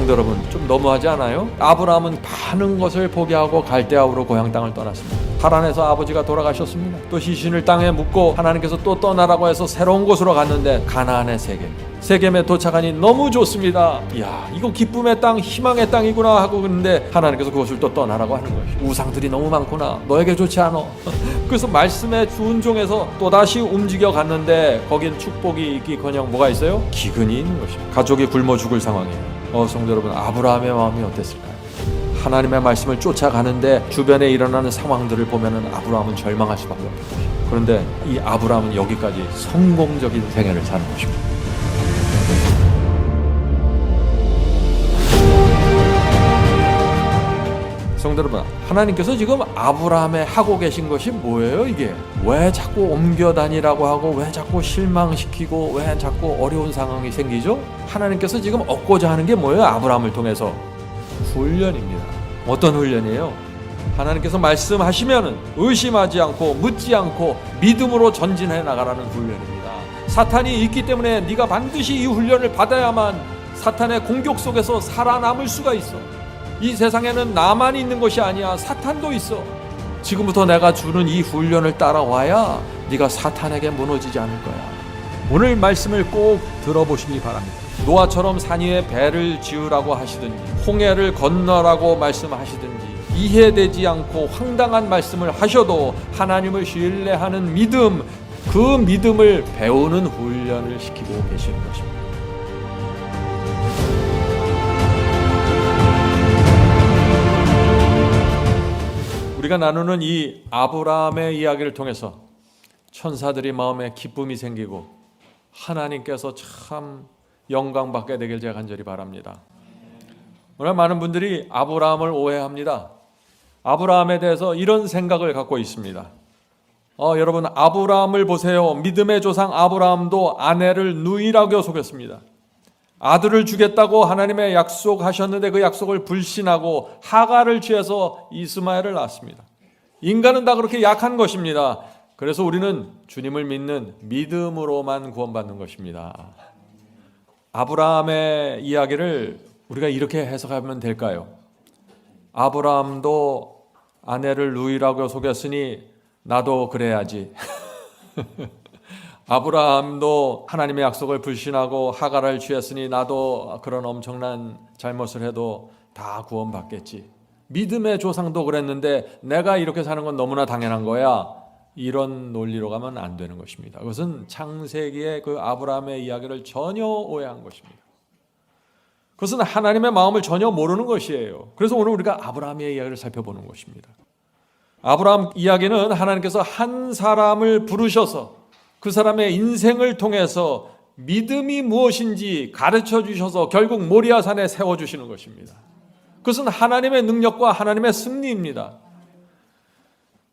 성도 여러분, 좀 너무하지 않아요? 아브라함은 많은 것을 포기하고 갈대아우로 고향 땅을 떠났습니다. 하란에서 아버지가 돌아가셨습니다. 또 시신을 땅에 묻고 하나님께서 또 떠나라고 해서 새로운 곳으로 갔는데 가나안의 세겜에 도착하니 너무 좋습니다. 이야, 이거 기쁨의 땅, 희망의 땅이구나 하고 그런데 하나님께서 그것을 또 떠나라고 하는 것이죠. 우상들이 너무 많구나. 너에게 좋지 않아. 그래서 말씀의 주은 종에서 또다시 움직여 갔는데 거긴 축복이 있기커녕 뭐가 있어요? 기근이 있는 것입니다. 가족이 굶어 죽을 상황이에요. 성도 여러분, 아브라함의 마음이 어땠을까요? 하나님의 말씀을 쫓아가는데 주변에 일어나는 상황들을 보면은 아브라함은 절망할 수밖에 없는 것입니다. 그런데 이 아브라함은 여기까지 성공적인 생애를 사는 것입니다. 성도 여러분, 하나님께서 지금 아브라함에 하고 계신 것이 뭐예요? 이게 왜 자꾸 옮겨 다니라고 하고 왜 자꾸 실망시키고 왜 자꾸 어려운 상황이 생기죠? 하나님께서 지금 얻고자 하는 게 뭐예요? 아브라함을 통해서 훈련입니다. 어떤 훈련이에요? 하나님께서 말씀하시면은 의심하지 않고 묻지 않고 믿음으로 전진해 나가라는 훈련입니다. 사탄이 있기 때문에 네가 반드시 이 훈련을 받아야만 사탄의 공격 속에서 살아남을 수가 있어. 이 세상에는 나만 있는 것이 아니야. 사탄도 있어. 지금부터 내가 주는 이 훈련을 따라와야 네가 사탄에게 무너지지 않을 거야. 오늘 말씀을 꼭 들어보시기 바랍니다. 노아처럼 산 위에 배를 지으라고 하시든지 홍해를 건너라고 말씀하시든지 이해되지 않고 황당한 말씀을 하셔도 하나님을 신뢰하는 믿음, 그 믿음을 배우는 훈련을 시키고 계시는 것입니다. 우리가 나누는 이 아브라함의 이야기를 통해서 천사들이 마음에 기쁨이 생기고 하나님께서 참 영광받게 되길 제가 간절히 바랍니다. 오늘 많은 분들이 아브라함을 오해합니다. 아브라함에 대해서 이런 생각을 갖고 있습니다. 여러분, 아브라함을 보세요. 믿음의 조상 아브라함도 아내를 누이라고 속였습니다. 아들을 주겠다고 하나님의 약속하셨는데 그 약속을 불신하고 하갈을 취해서 이스마엘을 낳았습니다. 인간은 다 그렇게 약한 것입니다. 그래서 우리는 주님을 믿는 믿음으로만 구원받는 것입니다. 아브라함의 이야기를 우리가 이렇게 해석하면 될까요? 아브라함도 아내를 누이라고 속였으니 나도 그래야지. 아브라함도 하나님의 약속을 불신하고 하갈을 취했으니 나도 그런 엄청난 잘못을 해도 다 구원받겠지. 믿음의 조상도 그랬는데 내가 이렇게 사는 건 너무나 당연한 거야. 이런 논리로 가면 안 되는 것입니다. 그것은 창세기의 그 아브라함의 이야기를 전혀 오해한 것입니다. 그것은 하나님의 마음을 전혀 모르는 것이에요. 그래서 오늘 우리가 아브라함의 이야기를 살펴보는 것입니다. 아브라함 이야기는 하나님께서 한 사람을 부르셔서 그 사람의 인생을 통해서 믿음이 무엇인지 가르쳐 주셔서 결국 모리아산에 세워주시는 것입니다. 그것은 하나님의 능력과 하나님의 승리입니다.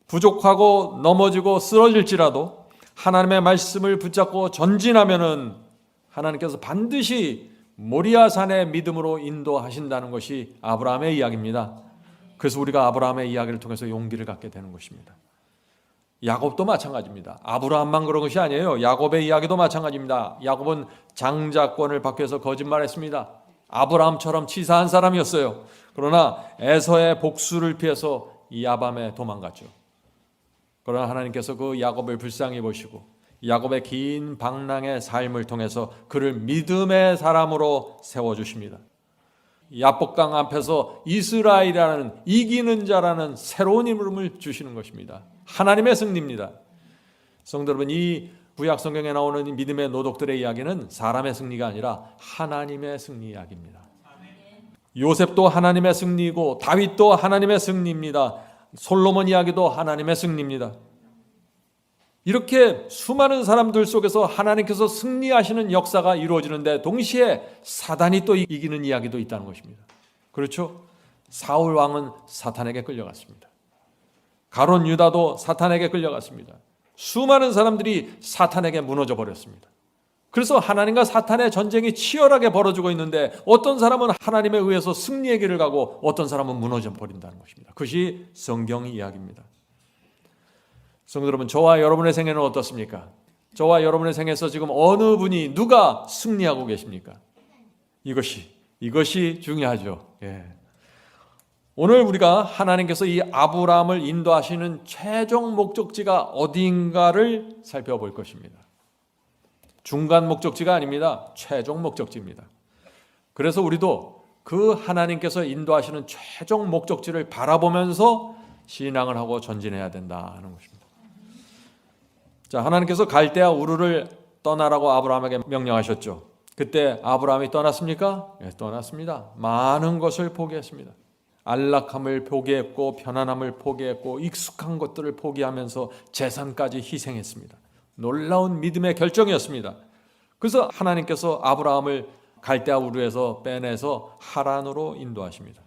부족하고 넘어지고 쓰러질지라도 하나님의 말씀을 붙잡고 전진하면은 하나님께서 반드시 모리아산의 믿음으로 인도하신다는 것이 아브라함의 이야기입니다. 그래서 우리가 아브라함의 이야기를 통해서 용기를 갖게 되는 것입니다. 야곱도 마찬가지입니다. 아브라함만 그런 것이 아니에요. 야곱의 이야기도 마찬가지입니다. 야곱은 장자권을 받기 위해서 거짓말했습니다. 아브라함처럼 치사한 사람이었어요. 그러나 에서의 복수를 피해서 야밤에 도망갔죠. 그러나 하나님께서 그 야곱을 불쌍히 보시고 야곱의 긴 방랑의 삶을 통해서 그를 믿음의 사람으로 세워주십니다. 야복강 앞에서 이스라엘이라는 이기는 자라는 새로운 이름을 주시는 것입니다. 하나님의 승리입니다. 성도 여러분, 이 구약 성경에 나오는 믿음의 노독들의 이야기는 사람의 승리가 아니라 하나님의 승리 이야기입니다. 요셉도 하나님의 승리이고 다윗도 하나님의 승리입니다. 솔로몬 이야기도 하나님의 승리입니다. 이렇게 수많은 사람들 속에서 하나님께서 승리하시는 역사가 이루어지는데 동시에 사단이 또 이기는 이야기도 있다는 것입니다. 그렇죠? 사울 왕은 사탄에게 끌려갔습니다. 가론 유다도 사탄에게 끌려갔습니다. 수많은 사람들이 사탄에게 무너져 버렸습니다. 그래서 하나님과 사탄의 전쟁이 치열하게 벌어지고 있는데 어떤 사람은 하나님에 의해서 승리의 길을 가고 어떤 사람은 무너져 버린다는 것입니다. 그것이 성경 이야기입니다. 성도 여러분, 저와 여러분의 생애는 어떻습니까? 저와 여러분의 생애에서 지금 어느 분이 누가 승리하고 계십니까? 이것이 이것이 중요하죠. 오늘 우리가 하나님께서 이 아브라함을 인도하시는 최종 목적지가 어디인가를 살펴볼 것입니다. 중간 목적지가 아닙니다. 최종 목적지입니다. 그래서 우리도 그 하나님께서 인도하시는 최종 목적지를 바라보면서 신앙을 하고 전진해야 된다는 것입니다. 자, 하나님께서 갈대아 우르를 떠나라고 아브라함에게 명령하셨죠. 그때 아브라함이 떠났습니까? 떠났습니다. 많은 것을 포기했습니다. 안락함을 포기했고 편안함을 포기했고 익숙한 것들을 포기하면서 재산까지 희생했습니다. 놀라운 믿음의 결정이었습니다. 그래서 하나님께서 아브라함을 갈대아 우르에서 빼내서 하란으로 인도하십니다.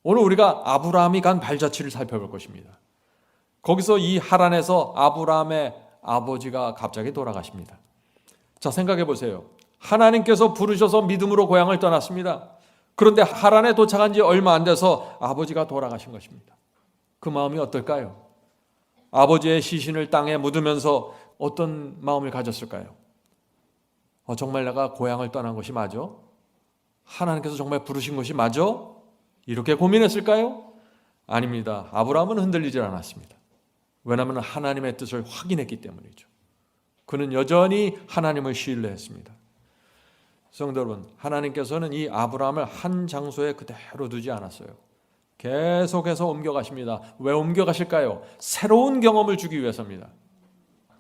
오늘 우리가 아브라함이 간 발자취를 살펴볼 것입니다. 거기서 이 하란에서 아브라함의 아버지가 갑자기 돌아가십니다. 자, 생각해 보세요. 하나님께서 부르셔서 믿음으로 고향을 떠났습니다. 그런데 하란에 도착한 지 얼마 안 돼서 아버지가 돌아가신 것입니다. 그 마음이 어떨까요? 아버지의 시신을 땅에 묻으면서 어떤 마음을 가졌을까요? 정말 내가 고향을 떠난 것이 맞아? 하나님께서 정말 부르신 것이 맞아? 이렇게 고민했을까요? 아닙니다. 아브라함은 흔들리질 않았습니다. 왜냐하면 하나님의 뜻을 확인했기 때문이죠. 그는 여전히 하나님을 신뢰했습니다. 성도 여러분, 하나님께서는 이 아브라함을 한 장소에 그대로 두지 않았어요. 계속해서 옮겨가십니다. 왜 옮겨가실까요? 새로운 경험을 주기 위해서입니다.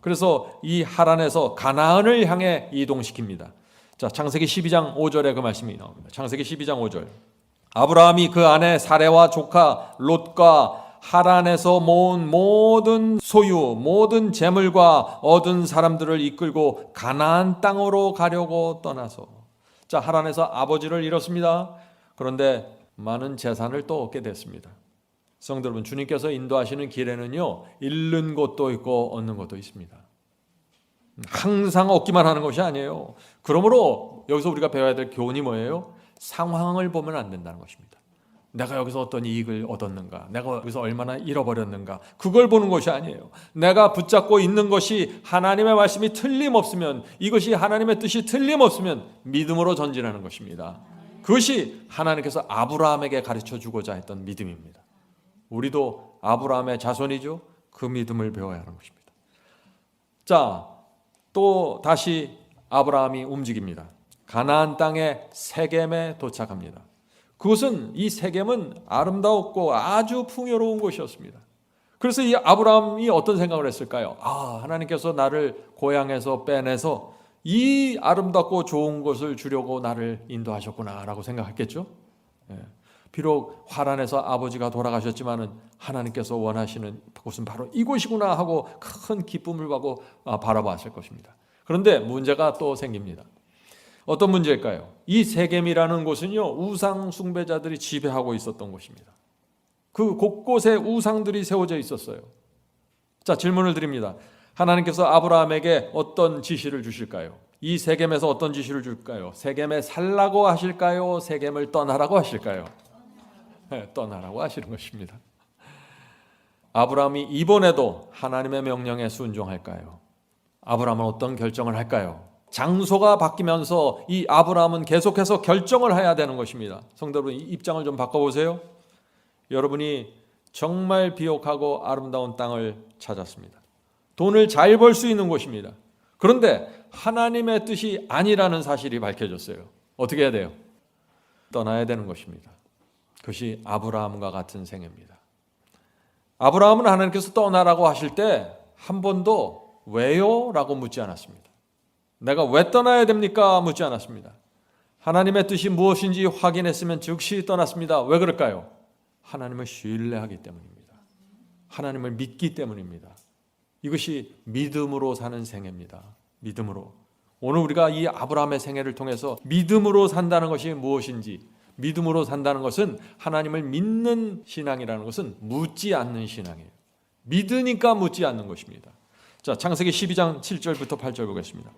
그래서 이 하란에서 가나안을 향해 이동시킵니다. 자, 창세기 12장 5절에 그 말씀이 나옵니다. 창세기 12장 5절. 아브라함이 그 아내 사레와 조카 롯과 하란에서 모은 모든 소유, 모든 재물과 얻은 사람들을 이끌고 가나안 땅으로 가려고 떠나서. 자, 하란에서 아버지를 잃었습니다. 그런데 많은 재산을 또 얻게 됐습니다. 성도 여러분, 주님께서 인도하시는 길에는요, 잃는 것도 있고 얻는 것도 있습니다. 항상 얻기만 하는 것이 아니에요. 그러므로 여기서 우리가 배워야 될 교훈이 뭐예요? 상황을 보면 안 된다는 것입니다. 내가 여기서 어떤 이익을 얻었는가, 내가 여기서 얼마나 잃어버렸는가, 그걸 보는 것이 아니에요. 내가 붙잡고 있는 것이 하나님의 말씀이 틀림없으면, 이것이 하나님의 뜻이 틀림없으면 믿음으로 전진하는 것입니다. 그것이 하나님께서 아브라함에게 가르쳐 주고자 했던 믿음입니다. 우리도 아브라함의 자손이죠. 그 믿음을 배워야 하는 것입니다. 자, 또 다시 아브라함이 움직입니다. 가나안 땅의 세겜에 도착합니다. 그것은, 이 세겜은 아름다웠고 아주 풍요로운 곳이었습니다. 그래서 이 아브라함이 어떤 생각을 했을까요? 하나님께서 나를 고향에서 빼내서 이 아름답고 좋은 곳을 주려고 나를 인도하셨구나 라고 생각했겠죠. 비록 하란에서 아버지가 돌아가셨지만은 하나님께서 원하시는 곳은 바로 이곳이구나 하고 큰 기쁨을 받고 바라봤을 것입니다. 그런데 문제가 또 생깁니다. 어떤 문제일까요? 이 세겜이라는 곳은요, 우상 숭배자들이 지배하고 있었던 곳입니다. 그 곳곳에 우상들이 세워져 있었어요. 자, 질문을 드립니다. 하나님께서 아브라함에게 어떤 지시를 주실까요? 이 세겜에서 어떤 지시를 줄까요? 세겜에 살라고 하실까요? 세겜을 떠나라고 하실까요? 떠나라고 하시는 것입니다. 아브라함이 이번에도 하나님의 명령에 순종할까요? 아브라함은 어떤 결정을 할까요? 장소가 바뀌면서 이 아브라함은 계속해서 결정을 해야 되는 것입니다. 성도 여러분, 입장을 좀 바꿔보세요. 여러분이 정말 비옥하고 아름다운 땅을 찾았습니다. 돈을 잘 벌 수 있는 곳입니다. 그런데 하나님의 뜻이 아니라는 사실이 밝혀졌어요. 어떻게 해야 돼요? 떠나야 되는 것입니다. 그것이 아브라함과 같은 생애입니다. 아브라함은 하나님께서 떠나라고 하실 때 한 번도 왜요? 라고 묻지 않았습니다. 내가 왜 떠나야 됩니까? 묻지 않았습니다. 하나님의 뜻이 무엇인지 확인했으면 즉시 떠났습니다. 왜 그럴까요? 하나님을 신뢰하기 때문입니다. 하나님을 믿기 때문입니다. 이것이 믿음으로 사는 생애입니다. 믿음으로. 오늘 우리가 이 아브라함의 생애를 통해서 믿음으로 산다는 것이 무엇인지, 믿음으로 산다는 것은, 하나님을 믿는 신앙이라는 것은 묻지 않는 신앙이에요. 믿으니까 묻지 않는 것입니다. 자, 창세기 12장 7절부터 8절 보겠습니다.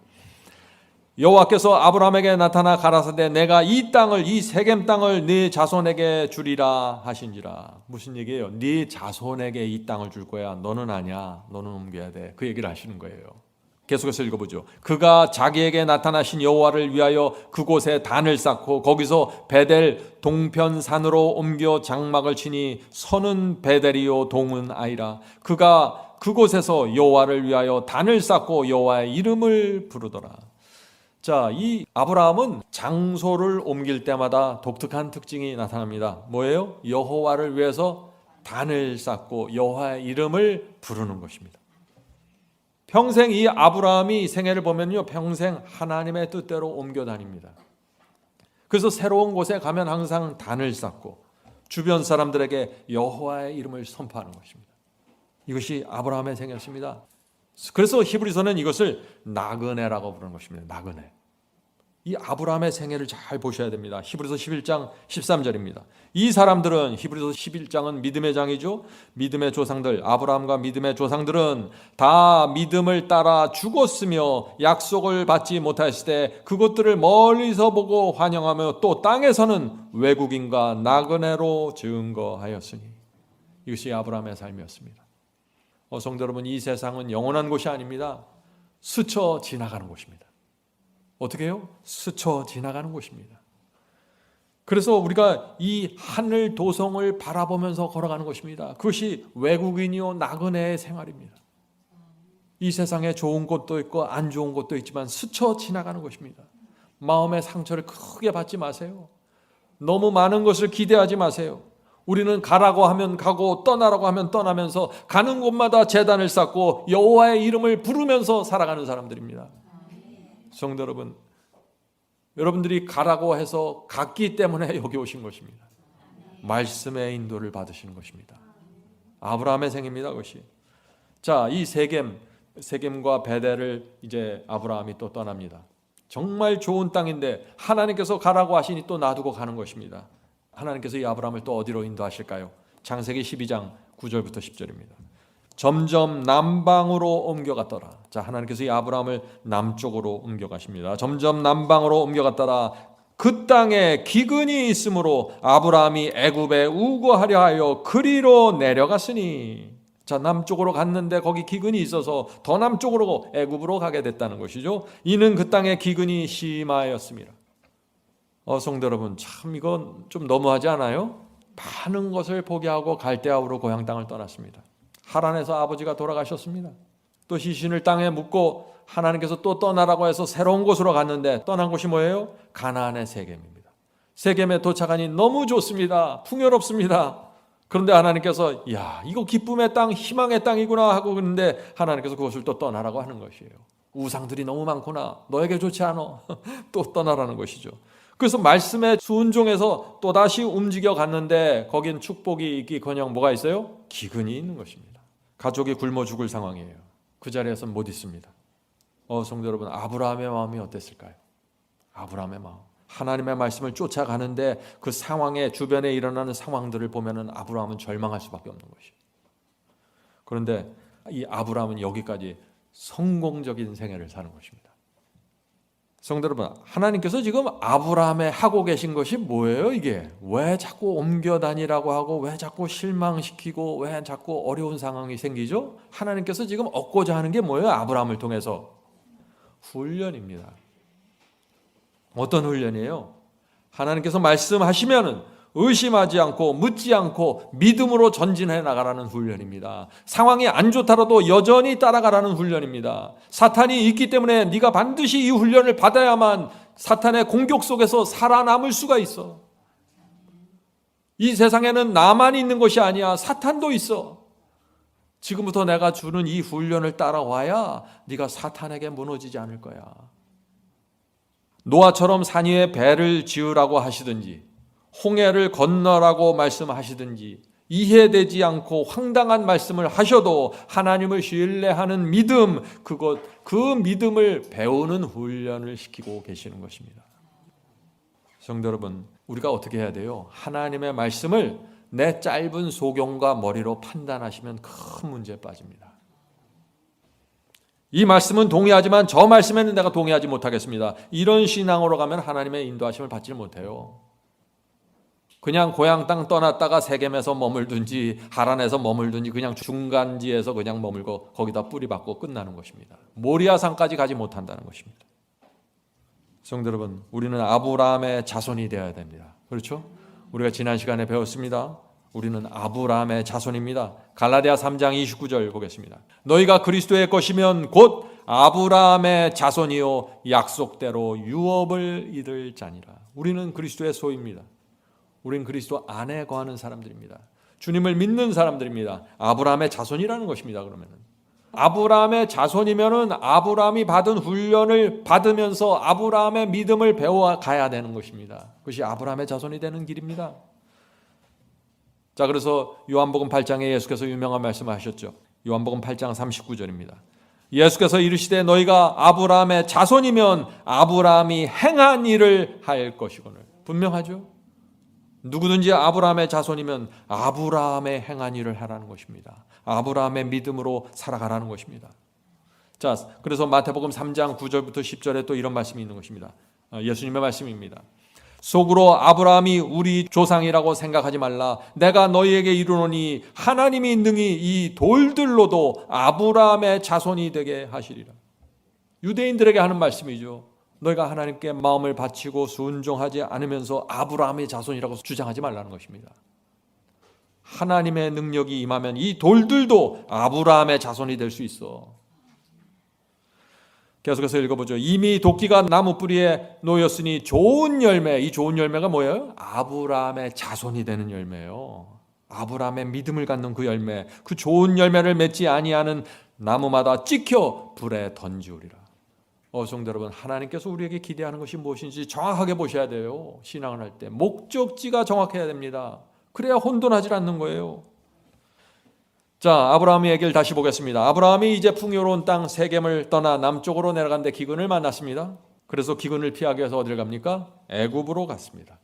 여호와께서 아브라함에게 나타나 가라사대 내가 이 땅을, 이 세겜 땅을 네 자손에게 주리라 하신지라. 무슨 얘기예요? 네 자손에게 이 땅을 줄 거야. 너는 아니야. 너는 옮겨야 돼. 그 얘기를 하시는 거예요. 계속해서 읽어보죠. 그가 자기에게 나타나신 여호와를 위하여 그곳에 단을 쌓고 거기서 베델 동편산으로 옮겨 장막을 치니 선은 베델이요 동은 아이라. 그가 그곳에서 여호와를 위하여 단을 쌓고 여호와의 이름을 부르더라. 자, 이 아브라함은 장소를 옮길 때마다 독특한 특징이 나타납니다. 뭐예요? 여호와를 위해서 단을 쌓고 여호와의 이름을 부르는 것입니다. 평생 이 아브라함이 생애를 보면요, 평생 하나님의 뜻대로 옮겨 다닙니다. 그래서 새로운 곳에 가면 항상 단을 쌓고 주변 사람들에게 여호와의 이름을 선포하는 것입니다. 이것이 아브라함의 생애였습니다. 그래서 히브리서는 이것을 나그네라고 부르는 것입니다. 나그네. 이 아브라함의 생애를 잘 보셔야 됩니다. 히브리서 11장 13절입니다. 이 사람들은, 히브리서 11장은 믿음의 장이죠. 믿음의 조상들, 아브라함과 믿음의 조상들은 다 믿음을 따라 죽었으며 약속을 받지 못하였을 때 그것들을 멀리서 보고 환영하며 또 땅에서는 외국인과 나그네로 증거하였으니. 이것이 아브라함의 삶이었습니다. 성도 여러분, 이 세상은 영원한 곳이 아닙니다. 스쳐 지나가는 곳입니다. 어떻게 해요? 스쳐 지나가는 곳입니다. 그래서 우리가 이 하늘 도성을 바라보면서 걸어가는 것입니다. 그것이 외국인이요 나그네의 생활입니다. 이 세상에 좋은 곳도 있고 안 좋은 곳도 있지만 스쳐 지나가는 것입니다. 마음의 상처를 크게 받지 마세요. 너무 많은 것을 기대하지 마세요. 우리는 가라고 하면 가고 떠나라고 하면 떠나면서 가는 곳마다 제단을 쌓고 여호와의 이름을 부르면서 살아가는 사람들입니다. 성도 여러분, 여러분들이 가라고 해서 갔기 때문에 여기 오신 것입니다. 말씀의 인도를 받으시는 것입니다. 아브라함의 생입니다. 그것이. 자, 이 세겜과 베델을 이제 아브라함이 또 떠납니다. 정말 좋은 땅인데 하나님께서 가라고 하시니 또 놔두고 가는 것입니다. 하나님께서 이 아브라함을 또 어디로 인도하실까요? 창세기 12장 9절부터 10절입니다. 점점 남방으로 옮겨갔더라. 자, 하나님께서 이 아브라함을 남쪽으로 옮겨가십니다. 점점 남방으로 옮겨갔더라. 그 땅에 기근이 있으므로 아브라함이 애굽에 우거하려 하여 그리로 내려갔으니. 자, 남쪽으로 갔는데 거기 기근이 있어서 더 남쪽으로 애굽으로 가게 됐다는 것이죠. 이는 그 땅에 기근이 심하였습니다. 성도 여러분, 참 이건 좀 너무하지 않아요? 많은 것을 포기하고 갈대아우로 고향 땅을 떠났습니다. 하란에서 아버지가 돌아가셨습니다. 또 시신을 땅에 묻고 하나님께서 또 떠나라고 해서 새로운 곳으로 갔는데 떠난 곳이 뭐예요? 가나안의 세겜입니다. 세겜에 도착하니 너무 좋습니다. 풍요롭습니다. 그런데 하나님께서 야, 이거 기쁨의 땅, 희망의 땅이구나 하고 그런데 하나님께서 그것을 또 떠나라고 하는 것이에요. 우상들이 너무 많구나. 너에게 좋지 않아. 또 떠나라는 것이죠. 그래서 말씀에 순종해서 또다시 움직여 갔는데 거긴 축복이 있기커녕 뭐가 있어요? 기근이 있는 것입니다. 가족이 굶어 죽을 상황이에요. 그 자리에서 못 있습니다. 성도 여러분, 아브라함의 마음이 어땠을까요? 아브라함의 마음. 하나님의 말씀을 쫓아가는데 그 상황에 주변에 일어나는 상황들을 보면은 아브라함은 절망할 수밖에 없는 것이에요. 그런데 이 아브라함은 여기까지 성공적인 생애를 사는 것입니다. 성도 여러분, 하나님께서 지금 아브라함에 하고 계신 것이 뭐예요? 이게 왜 자꾸 옮겨 다니라고 하고 왜 자꾸 실망시키고 왜 자꾸 어려운 상황이 생기죠? 하나님께서 지금 얻고자 하는 게 뭐예요? 아브라함을 통해서 훈련입니다. 어떤 훈련이에요? 하나님께서 말씀하시면은 의심하지 않고 묻지 않고 믿음으로 전진해 나가라는 훈련입니다. 상황이 안 좋더라도 여전히 따라가라는 훈련입니다. 사탄이 있기 때문에 네가 반드시 이 훈련을 받아야만 사탄의 공격 속에서 살아남을 수가 있어. 이 세상에는 나만 있는 것이 아니야. 사탄도 있어. 지금부터 내가 주는 이 훈련을 따라와야 네가 사탄에게 무너지지 않을 거야. 노아처럼 산 위에 배를 지으라고 하시든지 홍해를 건너라고 말씀하시든지 이해되지 않고 황당한 말씀을 하셔도 하나님을 신뢰하는 믿음, 그 믿음을 배우는 훈련을 시키고 계시는 것입니다. 성도 여러분, 우리가 어떻게 해야 돼요? 하나님의 말씀을 내 짧은 소경과 머리로 판단하시면 큰 문제에 빠집니다. 이 말씀은 동의하지만 저 말씀에는 내가 동의하지 못하겠습니다. 이런 신앙으로 가면 하나님의 인도하심을 받지 못해요. 그냥 고향 땅 떠났다가 세겜에서 머물든지 하란에서 머물든지 그냥 중간지에서 그냥 머물고 거기다 뿌리 박고 끝나는 것입니다. 모리아산까지 가지 못한다는 것입니다. 성도 여러분, 우리는 아브라함의 자손이 되어야 됩니다. 그렇죠? 우리가 지난 시간에 배웠습니다. 우리는 아브라함의 자손입니다. 갈라디아 3장 29절 보겠습니다. 너희가 그리스도의 것이면 곧 아브라함의 자손이요 약속대로 유업을 이룰 자니라. 우리는 그리스도의 소유입니다. 우리는 그리스도 안에 거하는 사람들입니다. 주님을 믿는 사람들입니다. 아브라함의 자손이라는 것입니다. 그러면은 아브라함의 자손이면은 아브라함이 받은 훈련을 받으면서 아브라함의 믿음을 배워가야 되는 것입니다. 그것이 아브라함의 자손이 되는 길입니다. 자, 그래서 요한복음 8장에 예수께서 유명한 말씀을 하셨죠. 요한복음 8장 39절입니다. 예수께서 이르시되 너희가 아브라함의 자손이면 아브라함이 행한 일을 할 것이거늘. 분명하죠? 누구든지 아브라함의 자손이면 아브라함의 행한 일을 하라는 것입니다. 아브라함의 믿음으로 살아가라는 것입니다. 자, 그래서 마태복음 3장 9절부터 10절에 또 이런 말씀이 있는 것입니다. 예수님의 말씀입니다. 속으로 아브라함이 우리 조상이라고 생각하지 말라. 내가 너희에게 이르노니 하나님이 능히 이 돌들로도 아브라함의 자손이 되게 하시리라. 유대인들에게 하는 말씀이죠. 너희가 하나님께 마음을 바치고 순종하지 않으면서 아브라함의 자손이라고 주장하지 말라는 것입니다. 하나님의 능력이 임하면 이 돌들도 아브라함의 자손이 될 수 있어. 계속해서 읽어보죠. 이미 도끼가 나무 뿌리에 놓였으니 좋은 열매, 이 좋은 열매가 뭐예요? 아브라함의 자손이 되는 열매예요. 아브라함의 믿음을 갖는 그 열매, 그 좋은 열매를 맺지 아니하는 나무마다 찍혀 불에 던지우리라. 성도 여러분, 하나님께서 우리에게 기대하는 것이 무엇인지 정확하게 보셔야 돼요. 신앙을 할 때 목적지가 정확해야 됩니다. 그래야 혼돈하지 않는 거예요. 자, 아브라함의 얘기를 다시 보겠습니다. 아브라함이 이제 풍요로운 땅 세겜을 떠나 남쪽으로 내려간데 기근을 만났습니다. 그래서 기근을 피하기 위해서 어디를 갑니까? 애굽으로 갔습니다.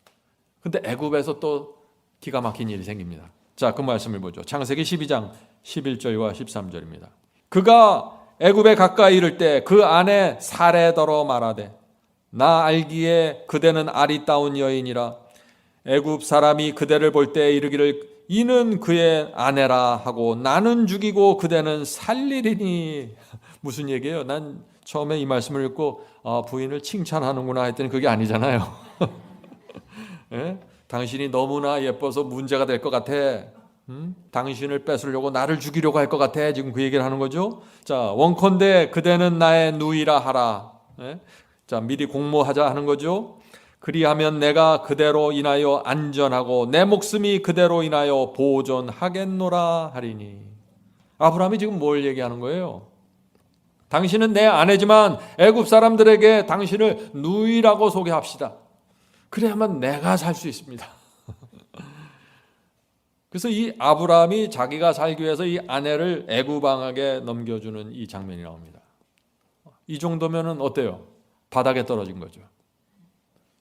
근데 애굽에서 또 기가 막힌 일이 생깁니다. 자, 그 말씀을 보죠. 창세기 12장 11절과 13절입니다. 그가 애굽에 가까이 이를 때 그 아내 사레더러 말하되 나 알기에 그대는 아리따운 여인이라 애굽 사람이 그대를 볼 때 이르기를 이는 그의 아내라 하고 나는 죽이고 그대는 살리리니. 무슨 얘기예요? 난 처음에 이 말씀을 읽고 부인을 칭찬하는구나 했더니 그게 아니잖아요. 예? 당신이 너무나 예뻐서 문제가 될 것 같아. 당신을 뺏으려고 나를 죽이려고 할 것 같아. 지금 그 얘기를 하는 거죠. 자, 원컨대 그대는 나의 누이라 하라. 예? 자, 미리 공모하자 하는 거죠. 그리하면 내가 그대로 인하여 안전하고 내 목숨이 그대로 인하여 보존하겠노라 하리니. 아브라함이 지금 뭘 얘기하는 거예요? 당신은 내 아내지만 애굽 사람들에게 당신을 누이라고 소개합시다. 그래야만 내가 살 수 있습니다. 그래서 이 아브라함이 자기가 살기 위해서 이 아내를 애굽 왕에게 넘겨주는 이 장면이 나옵니다. 이 정도면은 어때요? 바닥에 떨어진 거죠.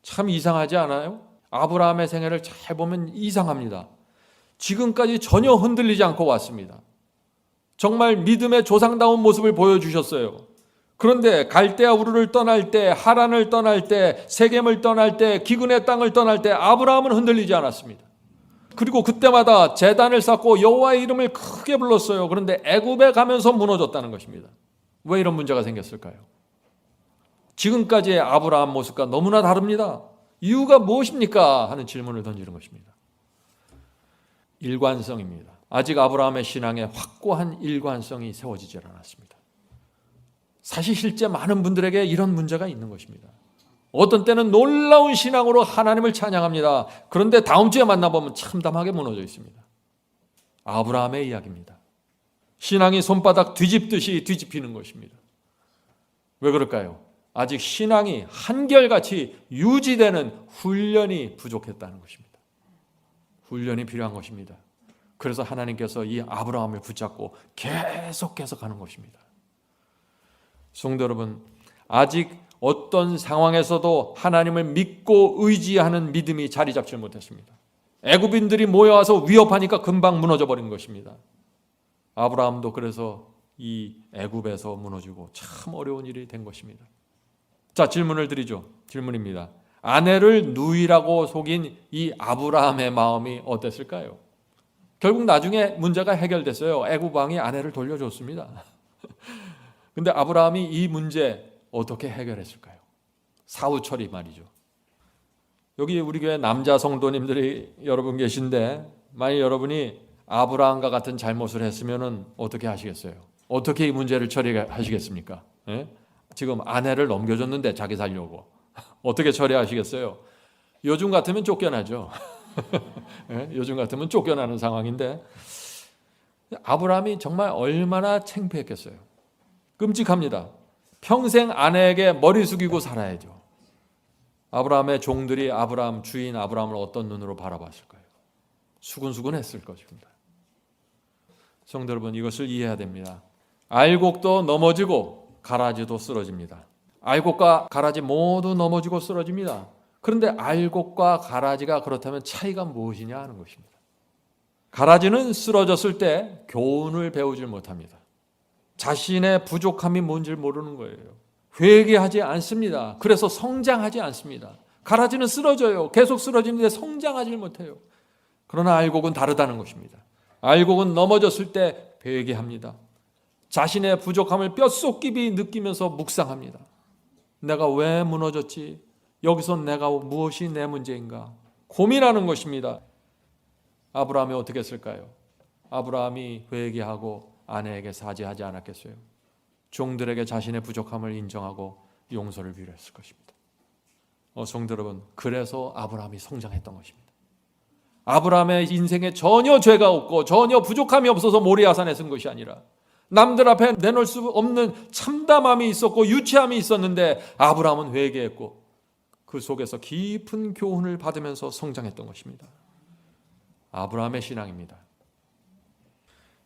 참 이상하지 않아요? 아브라함의 생애를 잘 보면 이상합니다. 지금까지 전혀 흔들리지 않고 왔습니다. 정말 믿음의 조상다운 모습을 보여주셨어요. 그런데 갈대아 우르를 떠날 때, 하란을 떠날 때, 세겜을 떠날 때, 기근의 땅을 떠날 때 아브라함은 흔들리지 않았습니다. 그리고 그때마다 제단을 쌓고 여호와의 이름을 크게 불렀어요. 그런데 애굽에 가면서 무너졌다는 것입니다. 왜 이런 문제가 생겼을까요? 지금까지의 아브라함 모습과 너무나 다릅니다. 이유가 무엇입니까? 하는 질문을 던지는 것입니다. 일관성입니다. 아직 아브라함의 신앙에 확고한 일관성이 세워지지 않았습니다. 사실 실제 많은 분들에게 이런 문제가 있는 것입니다. 어떤 때는 놀라운 신앙으로 하나님을 찬양합니다. 그런데 다음 주에 만나보면 참담하게 무너져 있습니다. 아브라함의 이야기입니다. 신앙이 손바닥 뒤집듯이 뒤집히는 것입니다. 왜 그럴까요? 아직 신앙이 한결같이 유지되는 훈련이 부족했다는 것입니다. 훈련이 필요한 것입니다. 그래서 하나님께서 이 아브라함을 붙잡고 계속해서 가는 것입니다. 성도 여러분, 아직 어떤 상황에서도 하나님을 믿고 의지하는 믿음이 자리 잡지 못했습니다. 애굽인들이 모여와서 위협하니까 금방 무너져 버린 것입니다. 아브라함도 그래서 이 애굽에서 무너지고 참 어려운 일이 된 것입니다. 자, 질문을 드리죠. 질문입니다. 아내를 누이라고 속인 이 아브라함의 마음이 어땠을까요? 결국 나중에 문제가 해결됐어요. 애굽 왕이 아내를 돌려줬습니다. 근데 아브라함이 이 문제 어떻게 해결했을까요? 사후 처리 말이죠. 여기 우리 교회 남자 성도님들이 여러분 계신데 만약 여러분이 아브라함과 같은 잘못을 했으면 어떻게 하시겠어요? 어떻게 이 문제를 처리하시겠습니까? 예? 지금 아내를 넘겨줬는데 자기 살려고 어떻게 처리하시겠어요? 요즘 같으면 쫓겨나죠. 예? 요즘 같으면 쫓겨나는 상황인데 아브라함이 정말 얼마나 창피했겠어요. 끔찍합니다. 평생 아내에게 머리 숙이고 살아야죠. 아브라함의 종들이 아브라함 주인 아브라함을 어떤 눈으로 바라봤을까요? 수근수근했을 것입니다. 성도 여러분, 이것을 이해해야 됩니다. 알곡도 넘어지고 가라지도 쓰러집니다. 알곡과 가라지 모두 넘어지고 쓰러집니다. 그런데 알곡과 가라지가 그렇다면 차이가 무엇이냐 하는 것입니다. 가라지는 쓰러졌을 때 교훈을 배우질 못합니다. 자신의 부족함이 뭔지 모르는 거예요. 회개하지 않습니다. 그래서 성장하지 않습니다. 가라지는 쓰러져요. 계속 쓰러지는데 성장하지 못해요. 그러나 알곡은 다르다는 것입니다. 알곡은 넘어졌을 때 회개합니다. 자신의 부족함을 뼛속 깊이 느끼면서 묵상합니다. 내가 왜 무너졌지? 여기서 내가 무엇이 내 문제인가? 고민하는 것입니다. 아브라함이 어떻게 했을까요? 아브라함이 회개하고 아내에게 사죄하지 않았겠어요? 종들에게 자신의 부족함을 인정하고 용서를 비료했을 것입니다. 성도 여러분, 그래서 아브라함이 성장했던 것입니다. 아브라함의 인생에 전혀 죄가 없고 전혀 부족함이 없어서 모리아산에 쓴 것이 아니라 남들 앞에 내놓을 수 없는 참담함이 있었고 유치함이 있었는데 아브라함은 회개했고 그 속에서 깊은 교훈을 받으면서 성장했던 것입니다. 아브라함의 신앙입니다.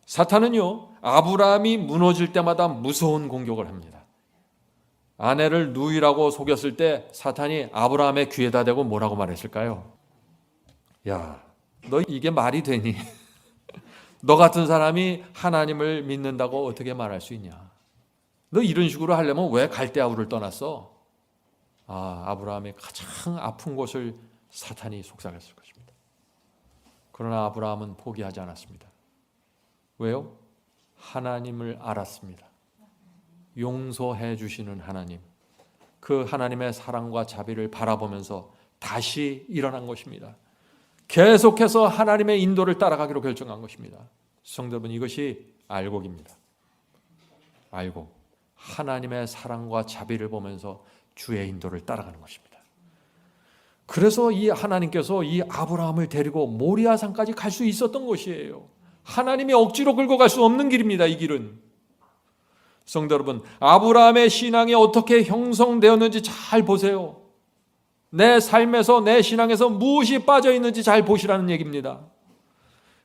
사탄은요, 아브라함이 무너질 때마다 무서운 공격을 합니다. 아내를 누이라고 속였을 때 사탄이 아브라함의 귀에다 대고 뭐라고 말했을까요? 야, 너 이게 말이 되니? 너 같은 사람이 하나님을 믿는다고 어떻게 말할 수 있냐? 너 이런 식으로 하려면 왜 갈대아우를 떠났어? 아브라함의 가장 아픈 곳을 사탄이 속삭였을 것입니다. 그러나 아브라함은 포기하지 않았습니다. 왜요? 하나님을 알았습니다. 용서해 주시는 하나님, 그 하나님의 사랑과 자비를 바라보면서 다시 일어난 것입니다. 계속해서 하나님의 인도를 따라가기로 결정한 것입니다. 성도 여러분, 이것이 알곡입니다. 알곡, 하나님의 사랑과 자비를 보면서 주의 인도를 따라가는 것입니다. 그래서 이 하나님께서 이 아브라함을 데리고 모리아산까지 갈 수 있었던 것이에요. 하나님이 억지로 끌고 갈 수 없는 길입니다. 이 길은. 성도 여러분, 아브라함의 신앙이 어떻게 형성되었는지 잘 보세요. 내 삶에서 내 신앙에서 무엇이 빠져 있는지 잘 보시라는 얘기입니다.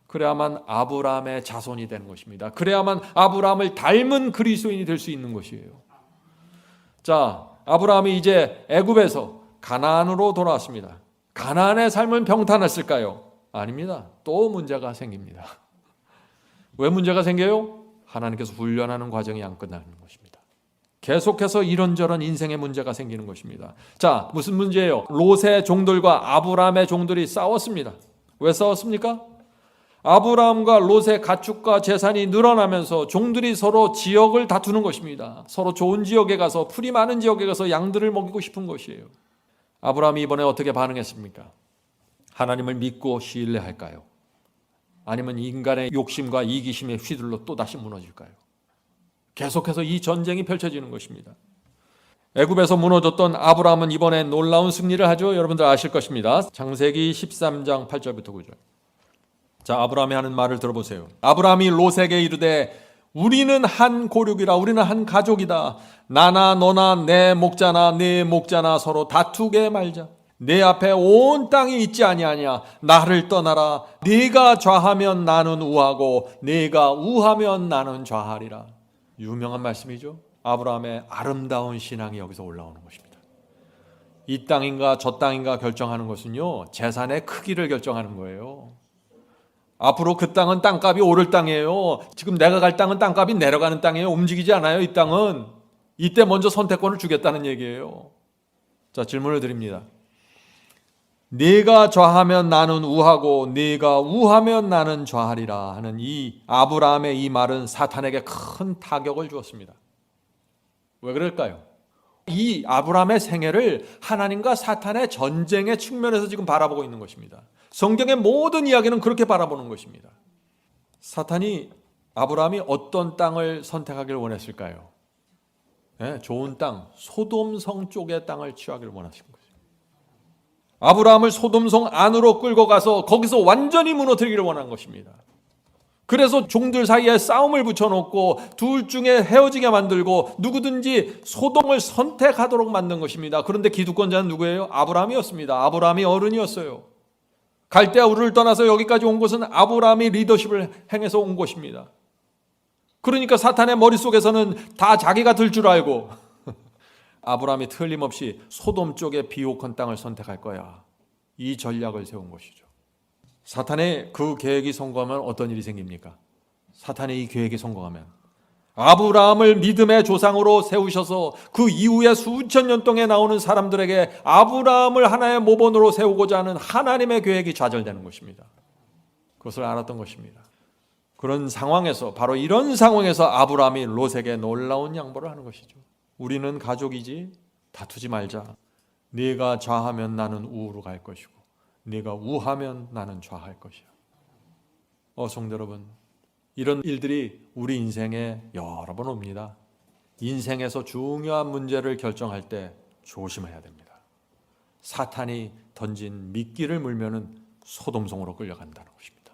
그래야만 아브라함의 자손이 되는 것입니다. 그래야만 아브라함을 닮은 그리스도인이 될 수 있는 것이에요. 자, 아브라함이 이제 애굽에서 가나안으로 돌아왔습니다. 가나안의 삶은 평탄했을까요? 아닙니다. 또 문제가 생깁니다. 왜 문제가 생겨요? 하나님께서 훈련하는 과정이 안 끝나는 것입니다. 계속해서 이런저런 인생의 문제가 생기는 것입니다. 자, 무슨 문제예요? 롯의 종들과 아브라함의 종들이 싸웠습니다. 왜 싸웠습니까? 아브라함과 롯의 가축과 재산이 늘어나면서 종들이 서로 지역을 다투는 것입니다. 서로 좋은 지역에 가서, 풀이 많은 지역에 가서 양들을 먹이고 싶은 것이에요. 아브라함이 이번에 어떻게 반응했습니까? 하나님을 믿고 신뢰할까요? 아니면 인간의 욕심과 이기심에 휘둘러 또다시 무너질까요? 계속해서 이 전쟁이 펼쳐지는 것입니다. 애굽에서 무너졌던 아브라함은 이번에 놀라운 승리를 하죠. 여러분들 아실 것입니다. 창세기 13장 8절부터 9절. 자, 아브라함이 하는 말을 들어보세요. 아브라함이 롯에게 이르되 우리는 한 고륙이라, 우리는 한 가족이다. 나나 너나 내 목자나 네 목자나 서로 다투게 말자. 내 앞에 온 땅이 있지 아니하냐. 나를 떠나라. 네가 좌하면 나는 우하고 네가 우하면 나는 좌하리라. 유명한 말씀이죠. 아브라함의 아름다운 신앙이 여기서 올라오는 것입니다. 이 땅인가 저 땅인가 결정하는 것은요, 재산의 크기를 결정하는 거예요. 앞으로 그 땅은 땅값이 오를 땅이에요. 지금 내가 갈 땅은 땅값이 내려가는 땅이에요. 움직이지 않아요. 이 땅은. 이때 먼저 선택권을 주겠다는 얘기예요. 자, 질문을 드립니다. 네가 좌하면 나는 우하고 네가 우하면 나는 좌하리라 하는 이 아브라함의 이 말은 사탄에게 큰 타격을 주었습니다. 왜 그럴까요? 이 아브라함의 생애를 하나님과 사탄의 전쟁의 측면에서 지금 바라보고 있는 것입니다. 성경의 모든 이야기는 그렇게 바라보는 것입니다. 사탄이 아브라함이 어떤 땅을 선택하기를 원했을까요? 네, 좋은 땅, 소돔성 쪽의 땅을 취하기를 원하신 거죠. 아브라함을 소돔성 안으로 끌고 가서 거기서 완전히 무너뜨리기를 원한 것입니다. 그래서 종들 사이에 싸움을 붙여놓고 둘 중에 헤어지게 만들고 누구든지 소돔을 선택하도록 만든 것입니다. 그런데 기득권자는 누구예요? 아브라함이었습니다. 아브라함이 어른이었어요. 갈대아 우르를 떠나서 여기까지 온 것은 아브라함이 리더십을 행해서 온 것입니다. 그러니까 사탄의 머릿속에서는 다 자기가 들 줄 알고 아브라함이 틀림없이 소돔 쪽의 비옥한 땅을 선택할 거야. 이 전략을 세운 것이죠. 사탄의 그 계획이 성공하면 어떤 일이 생깁니까? 사탄의 이 계획이 성공하면 아브라함을 믿음의 조상으로 세우셔서 그 이후에 수천 년 동안 나오는 사람들에게 아브라함을 하나의 모본으로 세우고자 하는 하나님의 계획이 좌절되는 것입니다. 그것을 알았던 것입니다. 그런 상황에서, 바로 이런 상황에서 아브라함이 롯에게 놀라운 양보를 하는 것이죠. 우리는 가족이지 다투지 말자. 네가 좌하면 나는 우로 갈 것이고 네가 우하면 나는 좌할 것이야. 성도 여러분, 이런 일들이 우리 인생에 여러 번 옵니다. 인생에서 중요한 문제를 결정할 때 조심해야 됩니다. 사탄이 던진 미끼를 물면은 소돔성으로 끌려간다는 것입니다.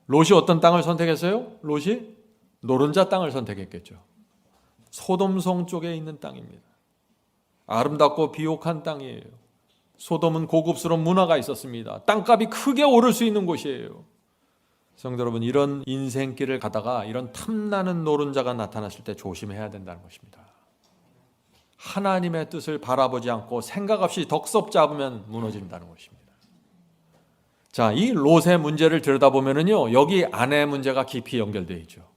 롯이 어떤 땅을 선택했어요? 롯이 노른자 땅을 선택했겠죠. 소돔성 쪽에 있는 땅입니다. 아름답고 비옥한 땅이에요. 소돔은 고급스러운 문화가 있었습니다. 땅값이 크게 오를 수 있는 곳이에요. 성도 여러분, 이런 인생길을 가다가 이런 탐나는 노른자가 나타났을 때 조심해야 된다는 것입니다. 하나님의 뜻을 바라보지 않고 생각 없이 덕섭 잡으면 무너진다는 것입니다. 자, 이 롯의 문제를 들여다보면요, 여기 아내 문제가 깊이 연결되어 있죠.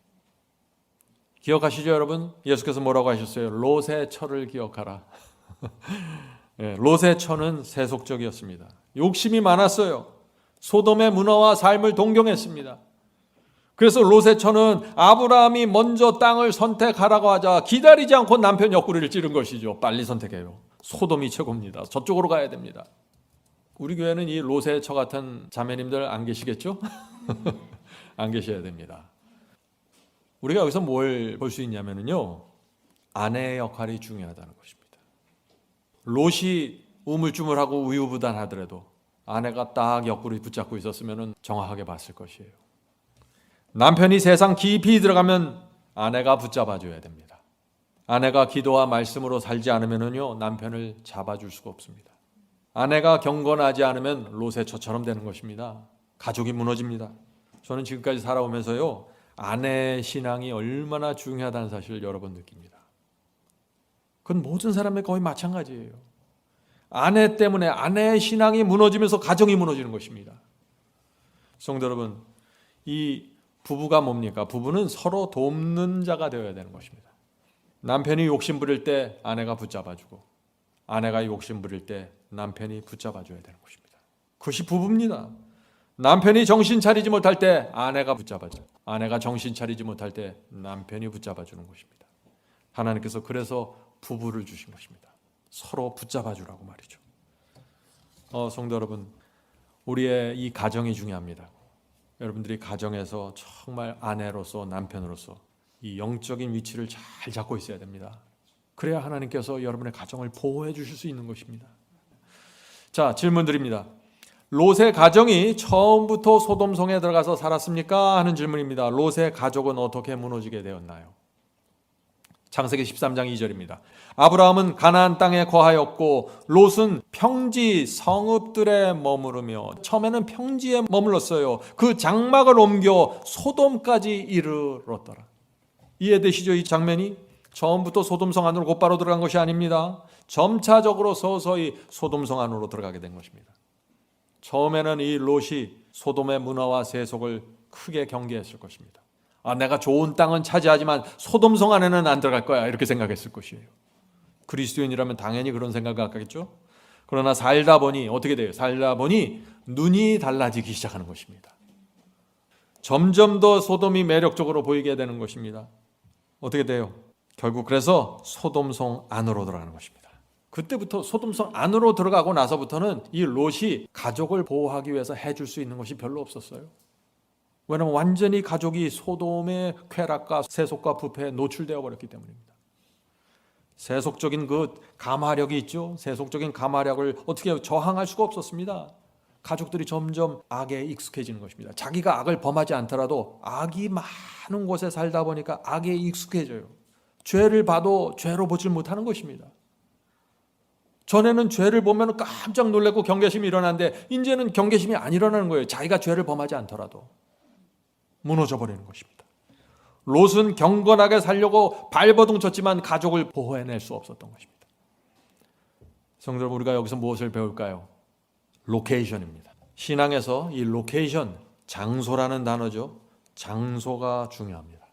기억하시죠, 여러분? 예수께서 뭐라고 하셨어요? 롯의 처를 기억하라. 롯의 처는 세속적이었습니다. 욕심이 많았어요. 소돔의 문화와 삶을 동경했습니다. 그래서 롯의 처는 아브라함이 먼저 땅을 선택하라고 하자 기다리지 않고 남편 옆구리를 찌른 것이죠. 빨리 선택해요. 소돔이 최고입니다. 저쪽으로 가야 됩니다. 우리 교회는 이 롯의 처 같은 자매님들 안 계시겠죠? 안 계셔야 됩니다. 우리가 여기서 뭘 볼 수 있냐면요, 아내의 역할이 중요하다는 것입니다. 롯이 우물쭈물하고 우유부단하더라도 아내가 딱 옆구리 붙잡고 있었으면 정확하게 봤을 것이에요. 남편이 세상 깊이 들어가면 아내가 붙잡아줘야 됩니다. 아내가 기도와 말씀으로 살지 않으면요, 남편을 잡아줄 수가 없습니다. 아내가 경건하지 않으면 롯의 처처럼 되는 것입니다. 가족이 무너집니다. 저는 지금까지 살아오면서요, 아내의 신앙이 얼마나 중요하다는 사실을 여러 번 느낍니다. 그건 모든 사람의 거의 마찬가지예요. 아내 때문에 아내의 신앙이 무너지면서 가정이 무너지는 것입니다. 성도 여러분, 이 부부가 뭡니까? 부부는 서로 돕는 자가 되어야 되는 것입니다. 남편이 욕심 부릴 때 아내가 붙잡아주고, 아내가 욕심 부릴 때 남편이 붙잡아줘야 되는 것입니다. 그것이 부부입니다. 남편이 정신 차리지 못할 때 아내가 붙잡아줘, 아내가 정신 차리지 못할 때 남편이 붙잡아주는 것입니다. 하나님께서 그래서 부부를 주신 것입니다. 서로 붙잡아주라고 말이죠. 성도 여러분, 우리의 이 가정이 중요합니다. 여러분들이 가정에서 정말 아내로서, 남편으로서 이 영적인 위치를 잘 잡고 있어야 됩니다. 그래야 하나님께서 여러분의 가정을 보호해 주실 수 있는 것입니다. 자, 질문 드립니다. 롯의 가정이 처음부터 소돔성에 들어가서 살았습니까? 하는 질문입니다. 롯의 가족은 어떻게 무너지게 되었나요? 창세기 13장 2절입니다. 아브라함은 가나안 땅에 거하였고 롯은 평지 성읍들에 머무르며, 처음에는 평지에 머물렀어요. 그 장막을 옮겨 소돔까지 이르렀더라. 이해되시죠? 이 장면이 처음부터 소돔성 안으로 곧바로 들어간 것이 아닙니다. 점차적으로 서서히 소돔성 안으로 들어가게 된 것입니다. 처음에는 이 롯이 소돔의 문화와 세속을 크게 경계했을 것입니다. 내가 좋은 땅은 차지하지만 소돔성 안에는 안 들어갈 거야, 이렇게 생각했을 것이에요. 그리스도인이라면 당연히 그런 생각을 갖겠죠. 그러나 살다 보니 어떻게 돼요? 살다 보니 눈이 달라지기 시작하는 것입니다. 점점 더 소돔이 매력적으로 보이게 되는 것입니다. 어떻게 돼요? 결국 그래서 소돔성 안으로 들어가는 것입니다. 그때부터 소돔성 안으로 들어가고 나서부터는 이 롯이 가족을 보호하기 위해서 해줄 수 있는 것이 별로 없었어요. 왜냐하면 완전히 가족이 소돔의 쾌락과 세속과 부패에 노출되어 버렸기 때문입니다. 세속적인 그 감화력이 있죠. 세속적인 감화력을 어떻게 저항할 수가 없었습니다. 가족들이 점점 악에 익숙해지는 것입니다. 자기가 악을 범하지 않더라도 악이 많은 곳에 살다 보니까 악에 익숙해져요. 죄를 봐도 죄로 보질 못하는 것입니다. 전에는 죄를 보면 깜짝 놀라고 경계심이 일어나는데 이제는 경계심이 안 일어나는 거예요. 자기가 죄를 범하지 않더라도 무너져 버리는 것입니다. 롯은 경건하게 살려고 발버둥 쳤지만 가족을 보호해낼 수 없었던 것입니다. 성도 여러분, 우리가 여기서 무엇을 배울까요? 로케이션입니다. 신앙에서 이 로케이션, 장소라는 단어죠. 장소가 중요합니다.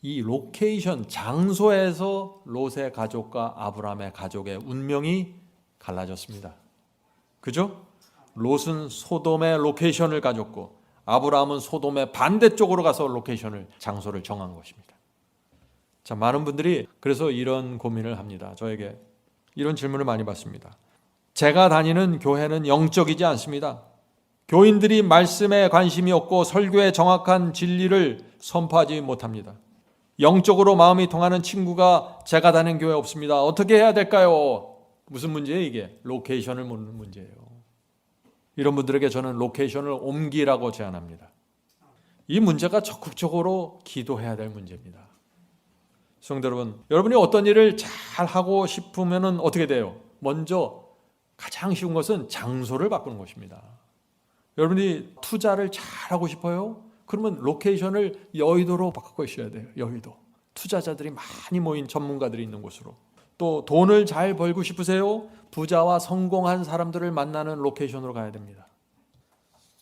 이 로케이션, 장소에서 롯의 가족과 아브라함의 가족의 운명이 갈라졌습니다. 그죠? 롯은 소돔의 로케이션을 가졌고 아브라함은 소돔의 반대쪽으로 가서 로케이션을, 장소를 정한 것입니다. 자, 많은 분들이 그래서 이런 고민을 합니다. 저에게 이런 질문을 많이 받습니다. 제가 다니는 교회는 영적이지 않습니다. 교인들이 말씀에 관심이 없고 설교에 정확한 진리를 선포하지 못합니다. 영적으로 마음이 통하는 친구가 제가 다니는 교회에 없습니다. 어떻게 해야 될까요? 무슨 문제예요 이게? 로케이션을 묻는 문제예요. 이런 분들에게 저는 로케이션을 옮기라고 제안합니다. 이 문제가 적극적으로 기도해야 될 문제입니다. 성도 여러분, 여러분이 어떤 일을 잘 하고 싶으면 어떻게 돼요? 먼저 가장 쉬운 것은 장소를 바꾸는 것입니다. 여러분이 투자를 잘 하고 싶어요? 그러면 로케이션을 여의도로 바꾸셔야 돼요. 여의도. 투자자들이 많이 모인 전문가들이 있는 곳으로. 또 돈을 잘 벌고 싶으세요? 부자와 성공한 사람들을 만나는 로케이션으로 가야 됩니다.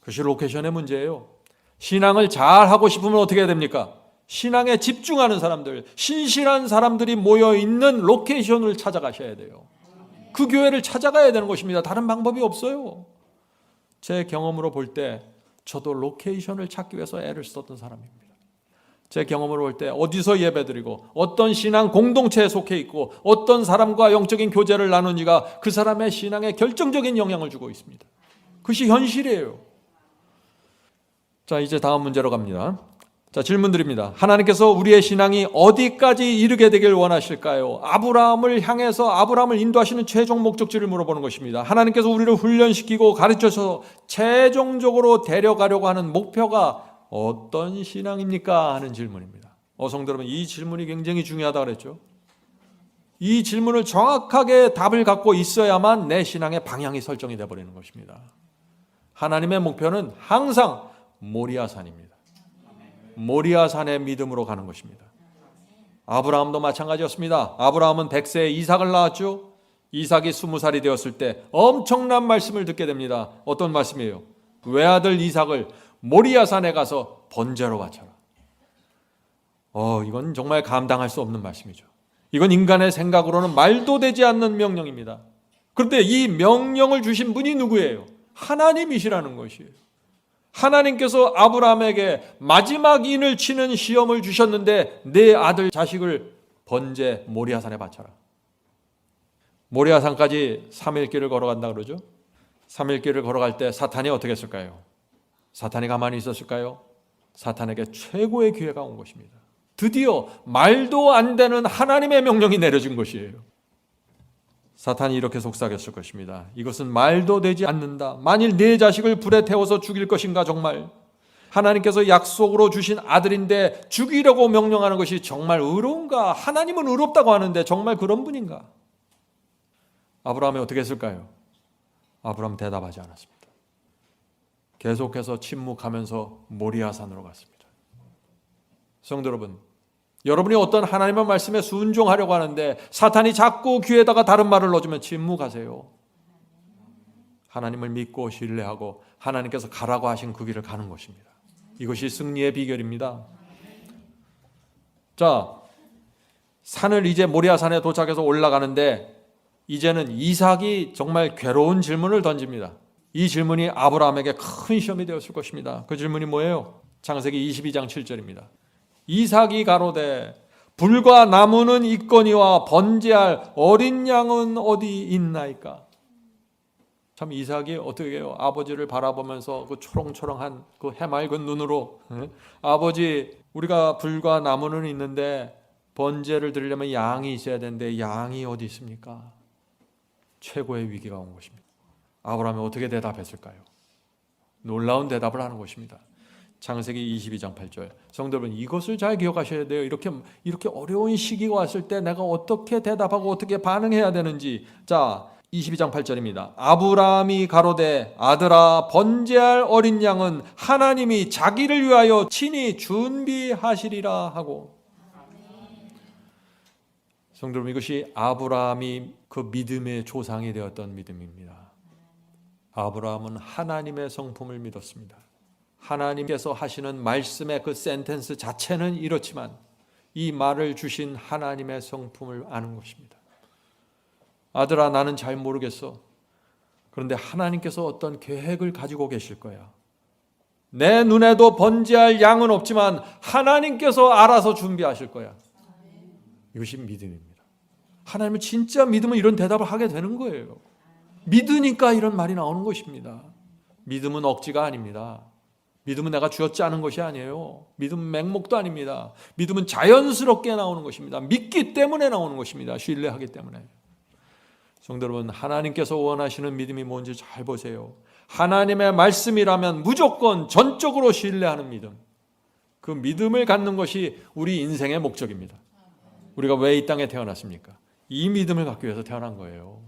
그것이 로케이션의 문제예요. 신앙을 잘 하고 싶으면 어떻게 해야 됩니까? 신앙에 집중하는 사람들, 신실한 사람들이 모여있는 로케이션을 찾아가셔야 돼요. 그 교회를 찾아가야 되는 것입니다. 다른 방법이 없어요. 제 경험으로 볼 때 저도 로케이션을 찾기 위해서 애를 썼던 사람입니다. 제 경험으로 볼 때 어디서 예배드리고 어떤 신앙 공동체에 속해 있고 어떤 사람과 영적인 교제를 나누니가 그 사람의 신앙에 결정적인 영향을 주고 있습니다. 그것이 현실이에요. 자, 이제 다음 문제로 갑니다. 자, 질문 드립니다. 하나님께서 우리의 신앙이 어디까지 이르게 되길 원하실까요? 아브라함을 향해서 아브라함을 인도하시는 최종 목적지를 물어보는 것입니다. 하나님께서 우리를 훈련시키고 가르쳐서 최종적으로 데려가려고 하는 목표가 어떤 신앙입니까? 하는 질문입니다. 성도 여러분, 이 질문이 굉장히 중요하다고 그랬죠. 이 질문을 정확하게 답을 갖고 있어야만 내 신앙의 방향이 설정이 되어버리는 것입니다. 하나님의 목표는 항상 모리아산입니다. 모리아산의 믿음으로 가는 것입니다. 아브라함도 마찬가지였습니다. 아브라함은 100세에 이삭을 낳았죠. 이삭이 20살이 되었을 때 엄청난 말씀을 듣게 됩니다. 어떤 말씀이에요? 외아들 이삭을 모리아산에 가서 번제로 바쳐라. 이건 정말 감당할 수 없는 말씀이죠. 이건 인간의 생각으로는 말도 되지 않는 명령입니다. 그런데 이 명령을 주신 분이 누구예요? 하나님이시라는 것이에요. 하나님께서 아브라함에게 마지막 인을 치는 시험을 주셨는데 내 아들 자식을 번제 모리아산에 바쳐라. 모리아산까지 3일 길을 걸어간다 그러죠. 3일 길을 걸어갈 때 사탄이 어떻게 했을까요? 사탄이 가만히 있었을까요? 사탄에게 최고의 기회가 온 것입니다. 드디어 말도 안 되는 하나님의 명령이 내려진 것이에요. 사탄이 이렇게 속삭였을 것입니다. 이것은 말도 되지 않는다. 만일 내 자식을 불에 태워서 죽일 것인가 정말? 하나님께서 약속으로 주신 아들인데 죽이려고 명령하는 것이 정말 의로운가? 하나님은 의롭다고 하는데 정말 그런 분인가? 아브라함이 어떻게 했을까요? 아브라함 대답하지 않았습니다. 계속해서 침묵하면서 모리아산으로 갔습니다. 성도 여러분, 여러분이 어떤 하나님의 말씀에 순종하려고 하는데 사탄이 자꾸 귀에다가 다른 말을 넣어주면 침묵하세요. 하나님을 믿고 신뢰하고 하나님께서 가라고 하신 그 길을 가는 것입니다. 이것이 승리의 비결입니다. 자, 산을 이제 모리아산에 도착해서 올라가는데 이제는 이삭이 정말 괴로운 질문을 던집니다. 이 질문이 아브라함에게 큰 시험이 되었을 것입니다. 그 질문이 뭐예요? 창세기 22장 7절입니다. 이삭이 가로되 불과 나무는 있거니와 번제할 어린 양은 어디 있나이까? 참 이삭이 어떻게 해요? 아버지를 바라보면서 그 초롱초롱한 그 해맑은 눈으로 아버지 우리가 불과 나무는 있는데 번제를 드리려면 양이 있어야 되는데 양이 어디 있습니까? 최고의 위기가 온 것입니다. 아브라함이 어떻게 대답했을까요? 놀라운 대답을 하는 것입니다. 창세기 22장 8절. 성도 여러분, 이것을 잘 기억하셔야 돼요. 이렇게 어려운 시기가 왔을 때 내가 어떻게 대답하고 어떻게 반응해야 되는지. 자, 22장 8절입니다. 아브라함이 가로되 아들아 번제할 어린 양은 하나님이 자기를 위하여 친히 준비하시리라 하고. 성도 여러분, 이것이 아브라함이 그 믿음의 조상이 되었던 믿음입니다. 아브라함은 하나님의 성품을 믿었습니다. 하나님께서 하시는 말씀의 그 센텐스 자체는 이렇지만 이 말을 주신 하나님의 성품을 아는 것입니다. 아들아 나는 잘 모르겠어. 그런데 하나님께서 어떤 계획을 가지고 계실 거야. 내 눈에도 번제할 양은 없지만 하나님께서 알아서 준비하실 거야. 이것이 믿음입니다. 하나님을 진짜 믿으면 이런 대답을 하게 되는 거예요. 믿으니까 이런 말이 나오는 것입니다. 믿음은 억지가 아닙니다. 믿음은 내가 쥐어짜 는 것이 아니에요. 믿음은 맹목도 아닙니다. 믿음은 자연스럽게 나오는 것입니다. 믿기 때문에 나오는 것입니다. 신뢰하기 때문에. 성도 여러분, 하나님께서 원하시는 믿음이 뭔지 잘 보세요. 하나님의 말씀이라면 무조건 전적으로 신뢰하는 믿음. 그 믿음을 갖는 것이 우리 인생의 목적입니다. 우리가 왜 이 땅에 태어났습니까? 이 믿음을 갖기 위해서 태어난 거예요.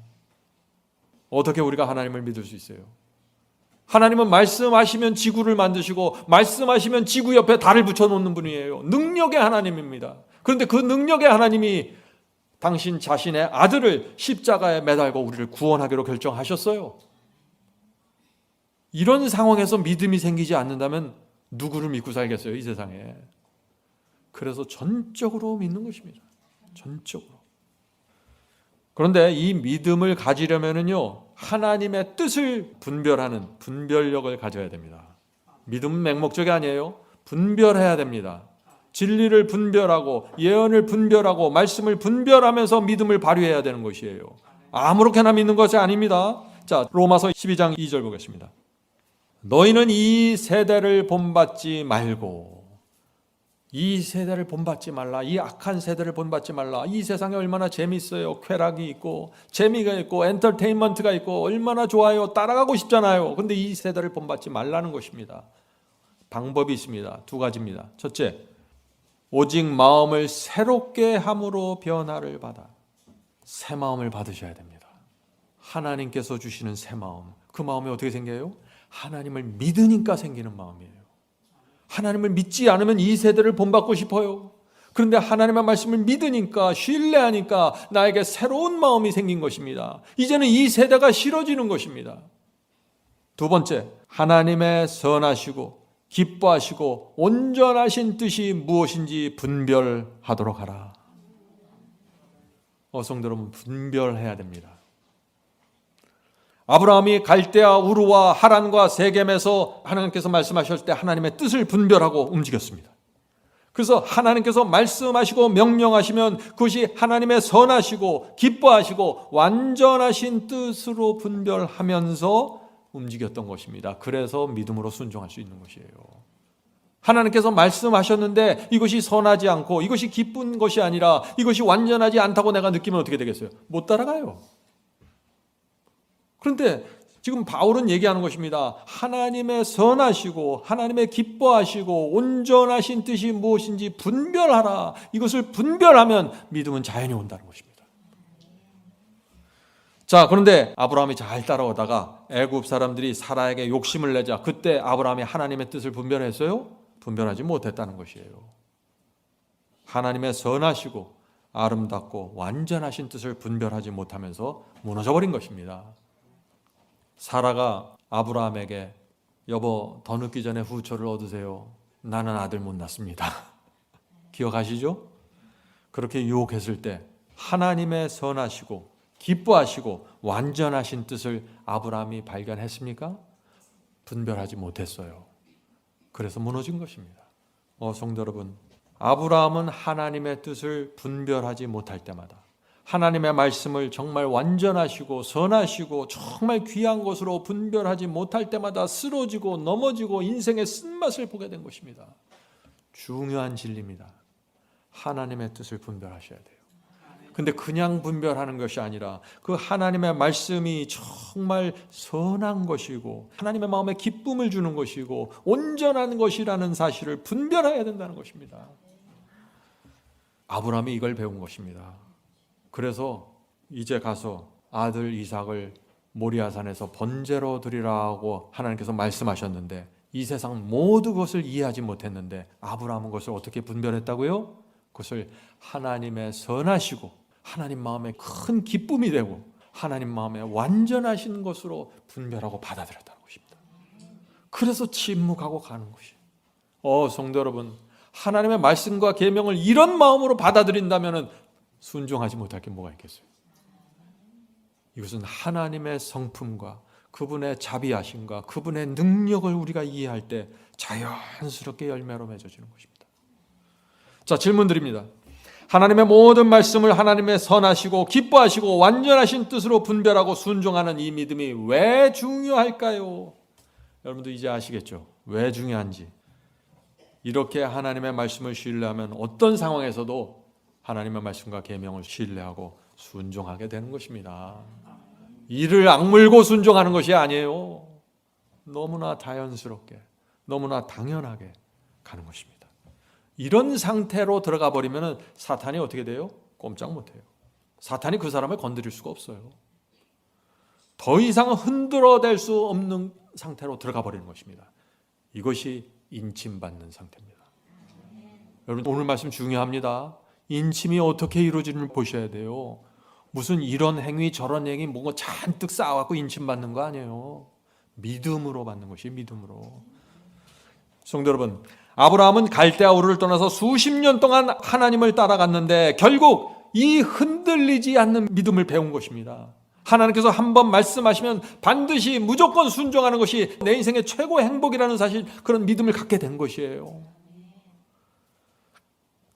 어떻게 우리가 하나님을 믿을 수 있어요? 하나님은 말씀하시면 지구를 만드시고 말씀하시면 지구 옆에 달을 붙여놓는 분이에요. 능력의 하나님입니다. 그런데 그 능력의 하나님이 당신 자신의 아들을 십자가에 매달고 우리를 구원하기로 결정하셨어요. 이런 상황에서 믿음이 생기지 않는다면 누구를 믿고 살겠어요, 이 세상에. 그래서 전적으로 믿는 것입니다. 전적으로. 그런데 이 믿음을 가지려면요, 하나님의 뜻을 분별하는 분별력을 가져야 됩니다. 믿음은 맹목적이 아니에요. 분별해야 됩니다. 진리를 분별하고 예언을 분별하고 말씀을 분별하면서 믿음을 발휘해야 되는 것이에요. 아무렇게나 믿는 것이 아닙니다. 자, 로마서 12장 2절 보겠습니다. 너희는 이 세대를 본받지 말고, 이 세대를 본받지 말라. 이 악한 세대를 본받지 말라. 이 세상에 얼마나 재미있어요. 쾌락이 있고 재미가 있고 엔터테인먼트가 있고 얼마나 좋아요. 따라가고 싶잖아요. 그런데 이 세대를 본받지 말라는 것입니다. 방법이 있습니다. 두 가지입니다. 첫째, 오직 마음을 새롭게 함으로 변화를 받아. 새 마음을 받으셔야 됩니다. 하나님께서 주시는 새 마음. 그 마음이 어떻게 생겨요? 하나님을 믿으니까 생기는 마음이에요. 하나님을 믿지 않으면 이 세대를 본받고 싶어요. 그런데 하나님의 말씀을 믿으니까, 신뢰하니까 나에게 새로운 마음이 생긴 것입니다. 이제는 이 세대가 싫어지는 것입니다. 두 번째, 하나님의 선하시고 기뻐하시고 온전하신 뜻이 무엇인지 분별하도록 하라. 성도 여러분, 분별해야 됩니다. 아브라함이 갈대아 우르와 하란과 세겜에서 하나님께서 말씀하실 때 하나님의 뜻을 분별하고 움직였습니다. 그래서 하나님께서 말씀하시고 명령하시면 그것이 하나님의 선하시고 기뻐하시고 완전하신 뜻으로 분별하면서 움직였던 것입니다. 그래서 믿음으로 순종할 수 있는 것이에요. 하나님께서 말씀하셨는데 이것이 선하지 않고 이것이 기쁜 것이 아니라 이것이 완전하지 않다고 내가 느끼면 어떻게 되겠어요? 못 따라가요. 그런데 지금 바울은 얘기하는 것입니다. 하나님의 선하시고 하나님의 기뻐하시고 온전하신 뜻이 무엇인지 분별하라. 이것을 분별하면 믿음은 자연히 온다는 것입니다. 자, 그런데 아브라함이 잘 따라오다가 애굽 사람들이 사라에게 욕심을 내자 그때 아브라함이 하나님의 뜻을 분별했어요? 분별하지 못했다는 것이에요. 하나님의 선하시고 아름답고 완전하신 뜻을 분별하지 못하면서 무너져버린 것입니다. 사라가 아브라함에게 여보 더 늦기 전에 후처를 얻으세요. 나는 아들 못 낳습니다. 기억하시죠? 그렇게 유혹했을 때 하나님의 선하시고 기뻐하시고 완전하신 뜻을 아브라함이 발견했습니까? 분별하지 못했어요. 그래서 무너진 것입니다. 성도 여러분, 아브라함은 하나님의 뜻을 분별하지 못할 때마다, 하나님의 말씀을 정말 완전하시고 선하시고 정말 귀한 것으로 분별하지 못할 때마다 쓰러지고 넘어지고 인생의 쓴맛을 보게 된 것입니다. 중요한 진리입니다. 하나님의 뜻을 분별하셔야 돼요. 근데 그냥 분별하는 것이 아니라 그 하나님의 말씀이 정말 선한 것이고 하나님의 마음에 기쁨을 주는 것이고 온전한 것이라는 사실을 분별해야 된다는 것입니다. 아브라함이 이걸 배운 것입니다. 그래서 이제 가서 아들 이삭을 모리아산에서 번제로 드리라고 하나님께서 말씀하셨는데 이 세상 모든 것을 이해하지 못했는데 아브라함은 그것을 어떻게 분별했다고요? 그것을 하나님의 선하시고 하나님 마음에 큰 기쁨이 되고 하나님 마음에 완전하신 것으로 분별하고 받아들였다는 것입니다. 그래서 침묵하고 가는 것이에요. 성도 여러분, 하나님의 말씀과 계명을 이런 마음으로 받아들인다면 순종하지 못할 게 뭐가 있겠어요? 이것은 하나님의 성품과 그분의 자비하심과 그분의 능력을 우리가 이해할 때 자연스럽게 열매로 맺어지는 것입니다. 자, 질문 드립니다. 하나님의 모든 말씀을 하나님의 선하시고 기뻐하시고 완전하신 뜻으로 분별하고 순종하는 이 믿음이 왜 중요할까요? 여러분도 이제 아시겠죠? 왜 중요한지. 이렇게 하나님의 말씀을 신뢰하면 어떤 상황에서도 하나님의 말씀과 계명을 신뢰하고 순종하게 되는 것입니다. 이를 악물고 순종하는 것이 아니에요. 너무나 자연스럽게, 너무나 당연하게 가는 것입니다. 이런 상태로 들어가 버리면 사탄이 어떻게 돼요? 꼼짝 못해요. 사탄이 그 사람을 건드릴 수가 없어요. 더 이상 흔들어댈 수 없는 상태로 들어가 버리는 것입니다. 이것이 인침받는 상태입니다. 여러분, 오늘 말씀 중요합니다. 인침이 어떻게 이루어지는지 보셔야 돼요. 무슨 이런 행위 저런 행위 뭔가 잔뜩 쌓아갖고 인침받는 거 아니에요. 믿음으로 받는 것이 믿음으로. 성도 여러분, 아브라함은 갈대아 우르를 떠나서 수십 년 동안 하나님을 따라갔는데 결국 이 흔들리지 않는 믿음을 배운 것입니다. 하나님께서 한번 말씀하시면 반드시 무조건 순종하는 것이 내 인생의 최고의 행복이라는 사실, 그런 믿음을 갖게 된 것이에요.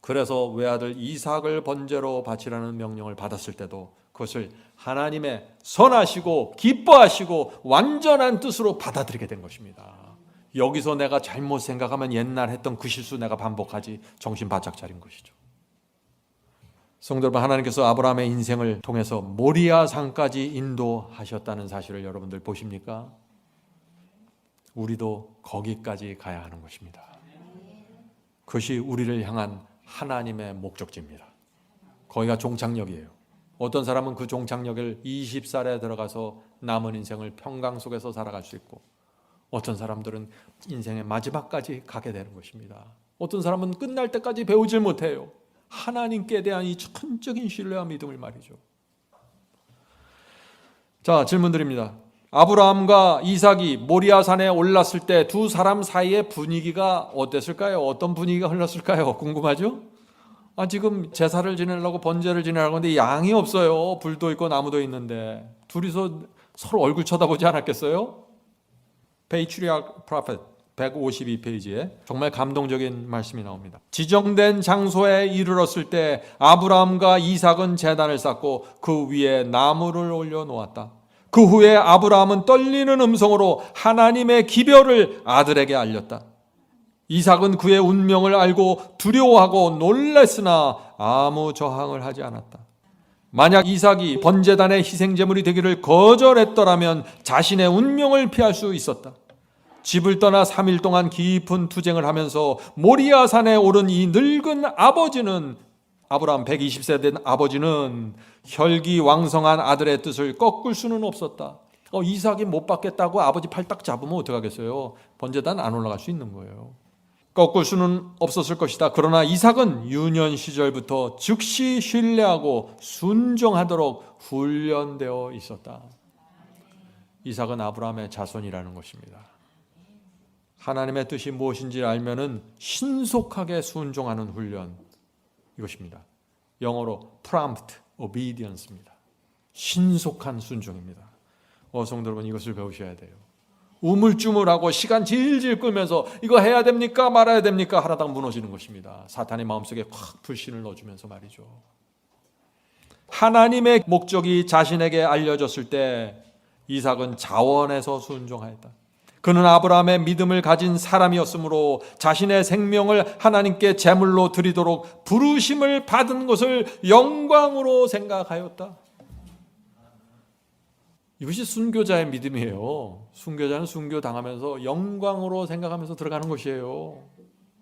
그래서 외아들 이삭을 번제로 바치라는 명령을 받았을 때도 그것을 하나님의 선하시고 기뻐하시고 완전한 뜻으로 받아들이게 된 것입니다. 여기서 내가 잘못 생각하면 옛날 했던 그 실수 내가 반복하지 정신 바짝 차린 것이죠. 성도 여러분, 하나님께서 아브라함의 인생을 통해서 모리아 산까지 인도하셨다는 사실을 여러분들 보십니까? 우리도 거기까지 가야 하는 것입니다. 그것이 우리를 향한 하나님의 목적지입니다. 거기가 종착역이에요. 어떤 사람은 그 종착역을 20살에 들어가서 남은 인생을 평강 속에서 살아갈 수 있고, 어떤 사람들은 인생의 마지막까지 가게 되는 것입니다. 어떤 사람은 끝날 때까지 배우질 못해요. 하나님께 대한 이 천적인 신뢰와 믿음을 말이죠. 자, 질문 드립니다. 아브라함과 이삭이 모리아산에 올랐을 때 두 사람 사이의 분위기가 어땠을까요? 어떤 분위기가 흘렀을까요? 궁금하죠? 지금 제사를 지내려고 번제를 지내려고 하는데 양이 없어요. 불도 있고 나무도 있는데 둘이서 서로 얼굴 쳐다보지 않았겠어요? Patriarch Prophet 152페이지에 정말 감동적인 말씀이 나옵니다. 지정된 장소에 이르렀을 때 아브라함과 이삭은 제단을 쌓고 그 위에 나무를 올려놓았다. 그 후에 아브라함은 떨리는 음성으로 하나님의 기별을 아들에게 알렸다. 이삭은 그의 운명을 알고 두려워하고 놀랐으나 아무 저항을 하지 않았다. 만약 이삭이 번제단의 희생제물이 되기를 거절했더라면 자신의 운명을 피할 수 있었다. 집을 떠나 3일 동안 깊은 투쟁을 하면서 모리아산에 오른 이 늙은 아버지는, 아브라함 120세 된 아버지는 혈기왕성한 아들의 뜻을 꺾을 수는 없었다. 이삭이 못 받겠다고 아버지 팔 딱 잡으면 어떡하겠어요? 번제단 안 올라갈 수 있는 거예요. 꺾을 수는 없었을 것이다. 그러나 이삭은 유년 시절부터 즉시 신뢰하고 순종하도록 훈련되어 있었다. 이삭은 아브라함의 자손이라는 것입니다. 하나님의 뜻이 무엇인지 알면은 신속하게 순종하는 훈련, 이것입니다. 영어로 prompt obedience입니다. 신속한 순종입니다. 성도 여러분, 이것을 배우셔야 돼요. 우물쭈물하고 시간 질질 끌면서 이거 해야 됩니까 말아야 됩니까 하다가 무너지는 것입니다. 사탄의 마음속에 확 불신을 넣어주면서 말이죠. 하나님의 목적이 자신에게 알려졌을 때 이삭은 자원해서 순종하였다. 그는 아브라함의 믿음을 가진 사람이었으므로 자신의 생명을 하나님께 제물로 드리도록 부르심을 받은 것을 영광으로 생각하였다. 이것이 순교자의 믿음이에요. 순교자는 순교당하면서 영광으로 생각하면서 들어가는 것이에요.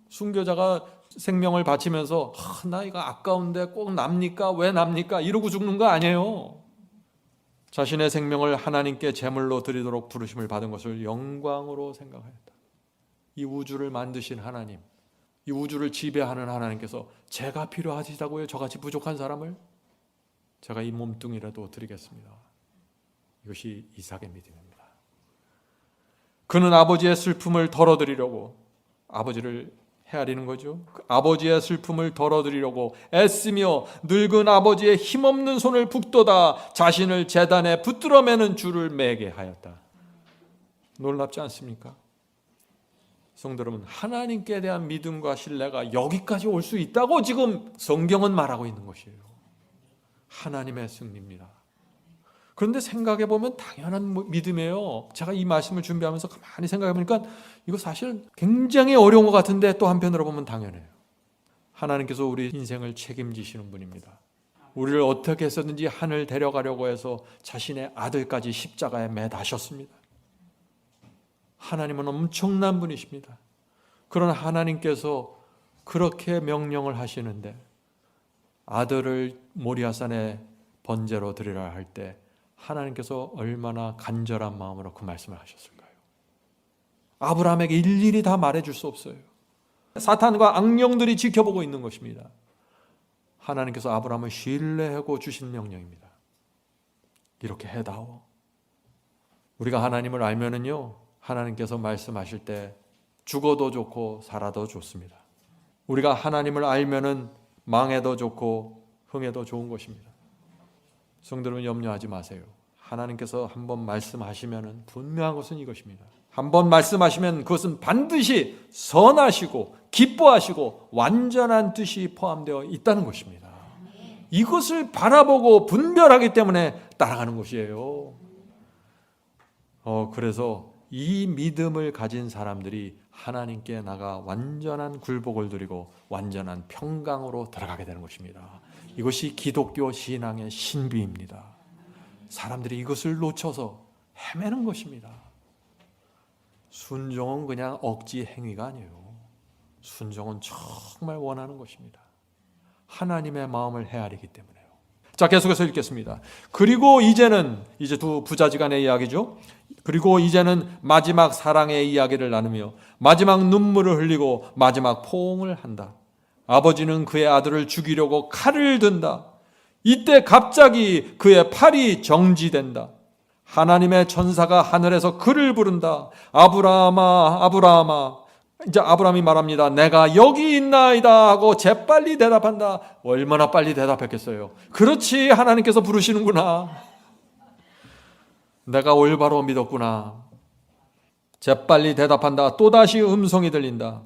순교자가 생명을 바치면서 나 이거 아까운데 꼭 납니까? 왜 납니까? 이러고 죽는 거 아니에요. 자신의 생명을 하나님께 제물로 드리도록 부르심을 받은 것을 영광으로 생각하였다. 이 우주를 만드신 하나님, 이 우주를 지배하는 하나님께서 제가 필요하시다고요? 저같이 부족한 사람을? 제가 이 몸뚱이라도 드리겠습니다. 이것이 이삭의 믿음입니다. 그는 아버지의 슬픔을 덜어드리려고, 아버지를 헤아리는 거죠. 아버지의 슬픔을 덜어드리려고 애쓰며 늙은 아버지의 힘없는 손을 북돋아 자신을 제단에 붙들어 매는 줄을 매게 하였다. 놀랍지 않습니까? 성도 여러분, 하나님께 대한 믿음과 신뢰가 여기까지 올 수 있다고 지금 성경은 말하고 있는 것이에요. 하나님의 승리입니다. 그런데 생각해보면 당연한 믿음이에요. 제가 이 말씀을 준비하면서 가만히 생각해보니까 이거 사실 굉장히 어려운 것 같은데 또 한편으로 보면 당연해요. 하나님께서 우리 인생을 책임지시는 분입니다. 우리를 어떻게 해서든지 하늘 데려가려고 해서 자신의 아들까지 십자가에 매다셨습니다. 하나님은 엄청난 분이십니다. 그런 하나님께서 그렇게 명령을 하시는데 아들을 모리아산에 번제로 드리라 할 때 하나님께서 얼마나 간절한 마음으로 그 말씀을 하셨을까요? 아브라함에게 일일이 다 말해줄 수 없어요. 사탄과 악령들이 지켜보고 있는 것입니다. 하나님께서 아브라함을 신뢰하고 주신 명령입니다. 이렇게 해다오. 우리가 하나님을 알면은요, 하나님께서 말씀하실 때 죽어도 좋고 살아도 좋습니다. 우리가 하나님을 알면은 망해도 좋고 흥해도 좋은 것입니다. 성도 여러분, 염려하지 마세요. 하나님께서 한번 말씀하시면 분명한 것은 이것입니다. 한번 말씀하시면 그것은 반드시 선하시고 기뻐하시고 완전한 뜻이 포함되어 있다는 것입니다. 이것을 바라보고 분별하기 때문에 따라가는 것이에요. 그래서 이 믿음을 가진 사람들이 하나님께 나가 완전한 굴복을 드리고 완전한 평강으로 들어가게 되는 것입니다. 이것이 기독교 신앙의 신비입니다. 사람들이 이것을 놓쳐서 헤매는 것입니다. 순종은 그냥 억지 행위가 아니에요. 순종은 정말 원하는 것입니다. 하나님의 마음을 헤아리기 때문에요. 자, 계속해서 읽겠습니다. 그리고 이제는, 이제 두 부자지간의 이야기죠. 그리고 이제는 마지막 사랑의 이야기를 나누며 마지막 눈물을 흘리고 마지막 포옹을 한다. 아버지는 그의 아들을 죽이려고 칼을 든다. 이때 갑자기 그의 팔이 정지된다. 하나님의 천사가 하늘에서 그를 부른다. 아브라함아, 아브라함아. 이제 아브라함이 말합니다. 내가 여기 있나이다 하고 재빨리 대답한다. 얼마나 빨리 대답했겠어요. 그렇지, 하나님께서 부르시는구나. 내가 올바로 믿었구나. 재빨리 대답한다. 또다시 음성이 들린다.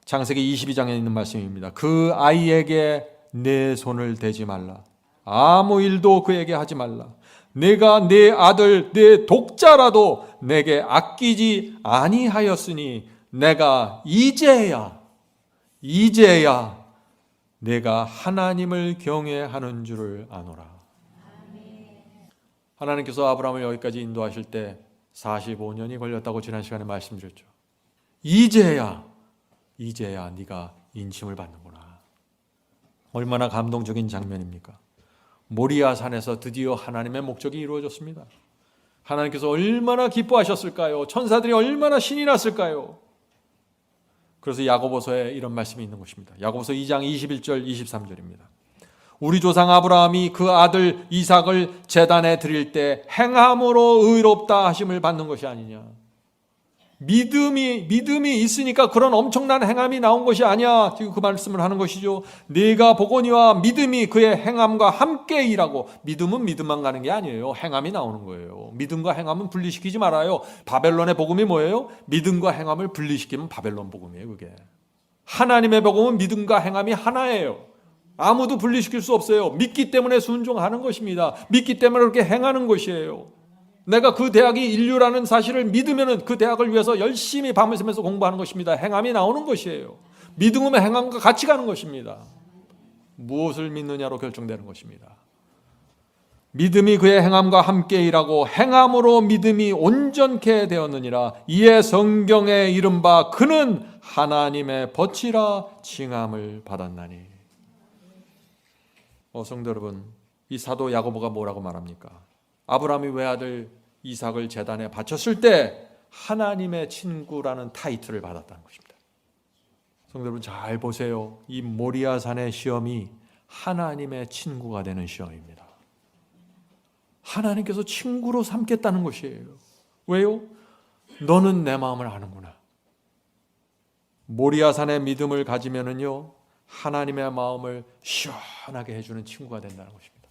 창세기 22장에 있는 말씀입니다. 그 아이에게 내 손을 대지 말라. 아무 일도 그에게 하지 말라. 내가 내 아들, 내 독자라도 내게 아끼지 아니하였으니 내가 이제야 내가 하나님을 경외하는 줄을 아노라. 하나님께서 아브라함을 여기까지 인도하실 때 45년이 걸렸다고 지난 시간에 말씀드렸죠. 이제야 네가 인침을 받는구나. 얼마나 감동적인 장면입니까? 모리아 산에서 드디어 하나님의 목적이 이루어졌습니다. 하나님께서 얼마나 기뻐하셨을까요? 천사들이 얼마나 신이 났을까요? 그래서 야고보서에 이런 말씀이 있는 것입니다. 야고보서 2장 21절 23절입니다. 우리 조상 아브라함이 그 아들 이삭을 제단에 드릴 때 행함으로 의롭다 하심을 받는 것이 아니냐. 믿음이 있으니까 그런 엄청난 행함이 나온 것이 아니야. 지금 그 말씀을 하는 것이죠. 네가 보거니와 믿음이 그의 행함과 함께 일하고. 믿음은 믿음만 가는 게 아니에요. 행함이 나오는 거예요. 믿음과 행함은 분리시키지 말아요. 바벨론의 복음이 뭐예요? 믿음과 행함을 분리시키면 바벨론 복음이에요. 그게. 하나님의 복음은 믿음과 행함이 하나예요. 아무도 분리시킬 수 없어요. 믿기 때문에 순종하는 것입니다. 믿기 때문에 그렇게 행하는 것이에요. 내가 그 대학이 인류라는 사실을 믿으면 그 대학을 위해서 열심히 밤을 새면서 공부하는 것입니다. 행함이 나오는 것이에요. 믿음은 행함과 같이 가는 것입니다. 무엇을 믿느냐로 결정되는 것입니다. 믿음이 그의 행함과 함께 일하고 행함으로 믿음이 온전케 되었느니라. 이에 성경에 이른바 그는 하나님의 벗이라 칭함을 받았나니. 성도 여러분, 이 사도 야고보가 뭐라고 말합니까? 아브라함이 외아들 이삭을 제단에 바쳤을 때 하나님의 친구라는 타이틀을 받았다는 것입니다. 성도 여러분 잘 보세요. 이 모리아산의 시험이 하나님의 친구가 되는 시험입니다. 하나님께서 친구로 삼겠다는 것이에요. 왜요? 너는 내 마음을 아는구나. 모리아산의 믿음을 가지면은요, 하나님의 마음을 시원하게 해주는 친구가 된다는 것입니다.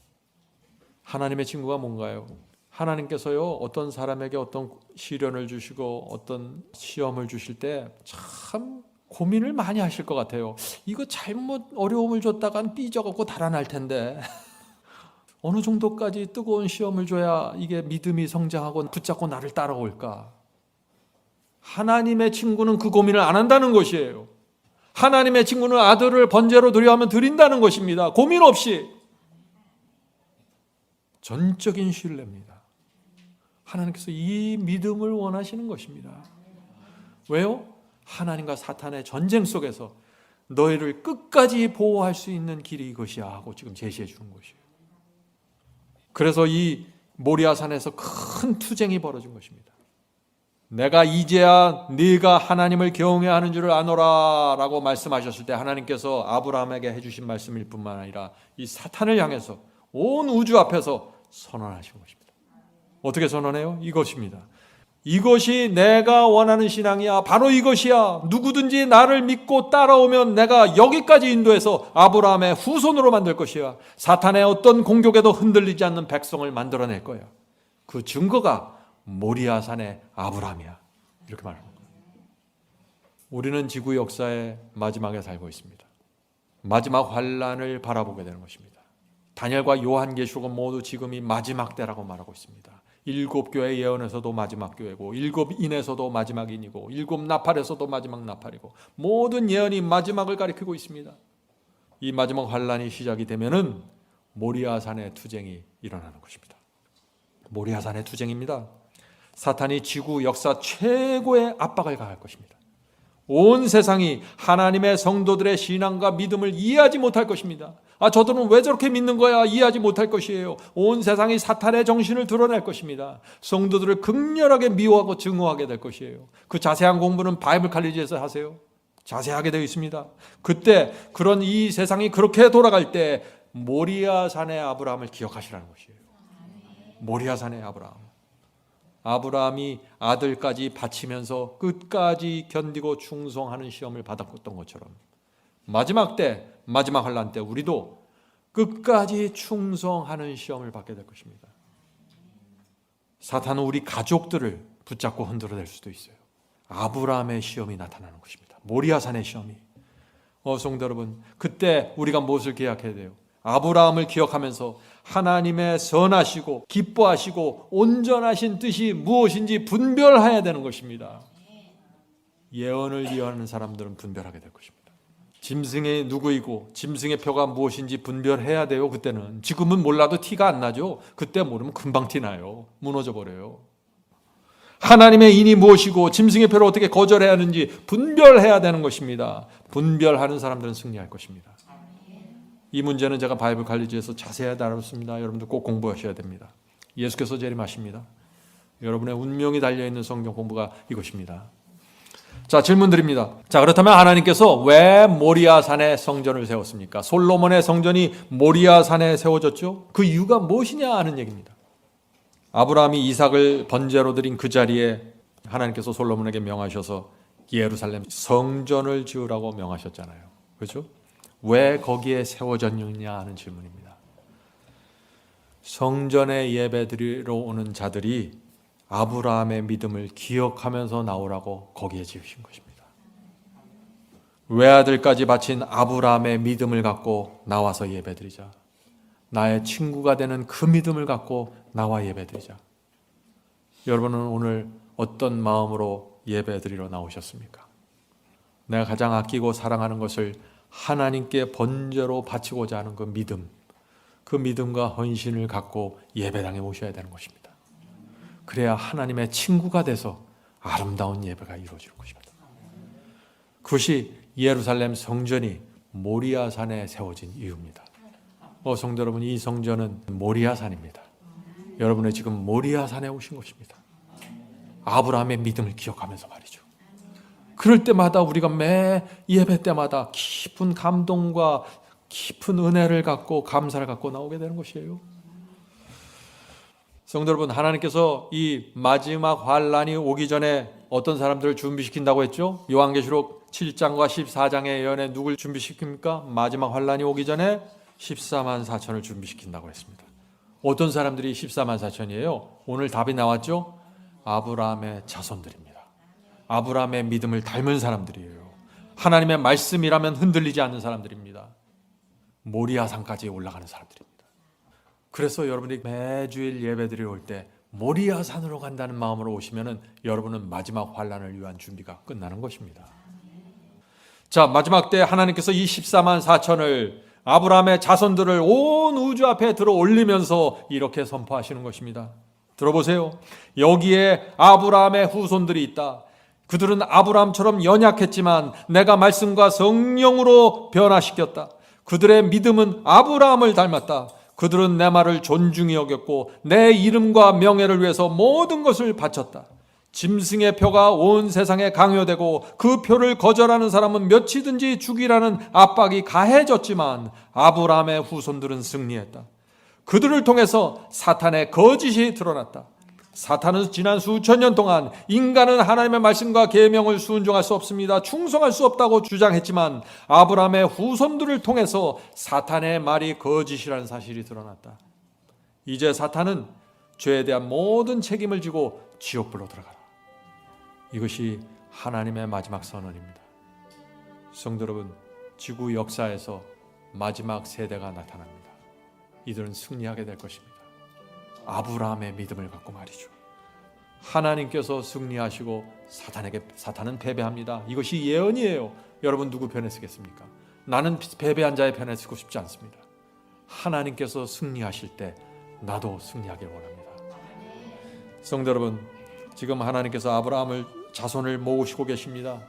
하나님의 친구가 뭔가요? 하나님께서요, 어떤 사람에게 어떤 시련을 주시고 어떤 시험을 주실 때 참 고민을 많이 하실 것 같아요. 이거 잘못 어려움을 줬다간 삐져갖고 달아날 텐데 어느 정도까지 뜨거운 시험을 줘야 이게 믿음이 성장하고 붙잡고 나를 따라올까? 하나님의 친구는 그 고민을 안 한다는 것이에요. 하나님의 친구는 아들을 번제로 드려 하면 드린다는 것입니다. 고민 없이. 전적인 신뢰입니다. 하나님께서 이 믿음을 원하시는 것입니다. 왜요? 하나님과 사탄의 전쟁 속에서 너희를 끝까지 보호할 수 있는 길이 이것이야 하고 지금 제시해 주는 것이에요. 그래서 이 모리아산에서 큰 투쟁이 벌어진 것입니다. 내가 이제야 네가 하나님을 경외 하는 줄을 아노라 라고 말씀하셨을 때 하나님께서 아브라함에게 해주신 말씀일 뿐만 아니라 이 사탄을 향해서 온 우주 앞에서 선언하신 것입니다. 어떻게 선언해요? 이것입니다. 이것이 내가 원하는 신앙이야. 바로 이것이야. 누구든지 나를 믿고 따라오면 내가 여기까지 인도해서 아브라함의 후손으로 만들 것이야. 사탄의 어떤 공격에도 흔들리지 않는 백성을 만들어낼 거야. 그 증거가 모리아산의 아브라함이야. 이렇게 말합니다. 우리는 지구 역사의 마지막에 살고 있습니다. 마지막 환란을 바라보게 되는 것입니다. 다니엘과 요한계시록은 모두 지금이 마지막 때라고 말하고 있습니다. 7교회 예언에서도 마지막 교회고 7인에서도 마지막 인이고 7나팔에서도 마지막 나팔이고 모든 예언이 마지막을 가리키고 있습니다. 이 마지막 환란이 시작이 되면은 모리아산의 투쟁이 일어나는 것입니다. 모리아산의 투쟁입니다. 사탄이 지구 역사 최고의 압박을 가할 것입니다. 온 세상이 하나님의 성도들의 신앙과 믿음을 이해하지 못할 것입니다. 저들은 왜 저렇게 믿는 거야? 이해하지 못할 것이에요. 온 세상이 사탄의 정신을 드러낼 것입니다. 성도들을 극렬하게 미워하고 증오하게 될 것이에요. 그 자세한 공부는 바이블 칼리지에서 하세요. 자세하게 되어 있습니다. 그때 그런 이 세상이 그렇게 돌아갈 때 모리아산의 아브라함을 기억하시라는 것이에요. 모리아산의 아브라함. 아브라함이 아들까지 바치면서 끝까지 견디고 충성하는 시험을 받았던 것처럼 마지막 때, 마지막 환란 때 우리도 끝까지 충성하는 시험을 받게 될 것입니다. 사탄은 우리 가족들을 붙잡고 흔들어낼 수도 있어요. 아브라함의 시험이 나타나는 것입니다. 모리아산의 시험이. 성도 여러분, 그때 우리가 무엇을 기억해야 돼요? 아브라함을 기억하면서 하나님의 선하시고 기뻐하시고 온전하신 뜻이 무엇인지 분별해야 되는 것입니다. 예언을 이해하는 사람들은 분별하게 될 것입니다. 짐승이 누구이고 짐승의 표가 무엇인지 분별해야 돼요. 그때는. 지금은 몰라도 티가 안 나죠. 그때 모르면 금방 티나요. 무너져 버려요. 하나님의 인이 무엇이고 짐승의 표를 어떻게 거절해야 하는지 분별해야 되는 것입니다. 분별하는 사람들은 승리할 것입니다. 이 문제는 제가 바이블 칼리지에서 자세히 다뤘습니다. 여러분들 꼭 공부하셔야 됩니다. 예수께서 재림하십니다. 여러분의 운명이 달려있는 성경 공부가 이것입니다. 자, 질문 드립니다. 자, 그렇다면 하나님께서 왜 모리아산에 성전을 세웠습니까? 솔로몬의 성전이 모리아산에 세워졌죠? 그 이유가 무엇이냐 하는 얘기입니다. 아브라함이 이삭을 번제로 드린 그 자리에 하나님께서 솔로몬에게 명하셔서 예루살렘 성전을 지으라고 명하셨잖아요. 그렇죠? 왜 거기에 세워졌느냐 하는 질문입니다. 성전에 예배드리러 오는 자들이 아브라함의 믿음을 기억하면서 나오라고 거기에 지으신 것입니다. 외아들까지 바친 아브라함의 믿음을 갖고 나와서 예배드리자. 나의 친구가 되는 그 믿음을 갖고 나와 예배드리자. 여러분은 오늘 어떤 마음으로 예배드리러 나오셨습니까? 내가 가장 아끼고 사랑하는 것을 하나님께 번제로 바치고자 하는 그 믿음, 그 믿음과 헌신을 갖고 예배당에 오셔야 되는 것입니다. 그래야 하나님의 친구가 돼서 아름다운 예배가 이루어질 것입니다. 그것이 예루살렘 성전이 모리아산에 세워진 이유입니다. 성도 여러분, 이 성전은 모리아산입니다. 여러분은 지금 모리아산에 오신 것입니다. 아브라함의 믿음을 기억하면서 말이죠. 그럴 때마다 우리가 매 예배 때마다 깊은 감동과 깊은 은혜를 갖고 감사를 갖고 나오게 되는 것이에요. 성도 여러분, 하나님께서 이 마지막 환란이 오기 전에 어떤 사람들을 준비시킨다고 했죠? 요한계시록 7장과 14장의 예언에 누굴 준비시킵니까? 마지막 환란이 오기 전에 14만 4천을 준비시킨다고 했습니다. 어떤 사람들이 14만 4천이에요? 오늘 답이 나왔죠? 아브라함의 자손들입니다. 아브라함의 믿음을 닮은 사람들이에요. 하나님의 말씀이라면 흔들리지 않는 사람들입니다. 모리아산까지 올라가는 사람들입니다. 그래서 여러분이 매주일 예배드리러 올 때 모리아산으로 간다는 마음으로 오시면은 여러분은 마지막 환란을 위한 준비가 끝나는 것입니다. 자, 마지막 때 하나님께서 이 14만 4천을 아브라함의 자손들을 온 우주 앞에 들어 올리면서 이렇게 선포하시는 것입니다. 들어보세요. 여기에 아브라함의 후손들이 있다. 그들은 아브라함처럼 연약했지만 내가 말씀과 성령으로 변화시켰다. 그들의 믿음은 아브라함을 닮았다. 그들은 내 말을 존중히 여겼고 내 이름과 명예를 위해서 모든 것을 바쳤다. 짐승의 표가 온 세상에 강요되고 그 표를 거절하는 사람은 몇이든지 죽이라는 압박이 가해졌지만 아브라함의 후손들은 승리했다. 그들을 통해서 사탄의 거짓이 드러났다. 사탄은 지난 수천 년 동안 인간은 하나님의 말씀과 계명을 순종할 수 없습니다, 충성할 수 없다고 주장했지만 아브라함의 후손들을 통해서 사탄의 말이 거짓이라는 사실이 드러났다. 이제 사탄은 죄에 대한 모든 책임을 지고 지옥불로 들어가라. 이것이 하나님의 마지막 선언입니다. 성도 여러분, 지구 역사에서 마지막 세대가 나타납니다. 이들은 승리하게 될 것입니다. 아브라함의 믿음을 갖고 말이죠. 하나님께서 승리하시고 사탄은 패배합니다. 이것이 예언이에요. 여러분 누구 편에 서겠습니까? 나는 패배한 자의 편에 서고 싶지 않습니다. 하나님께서 승리하실 때 나도 승리하길 원합니다. 성도 여러분, 지금 하나님께서 아브라함을 자손을 모으시고 계십니다.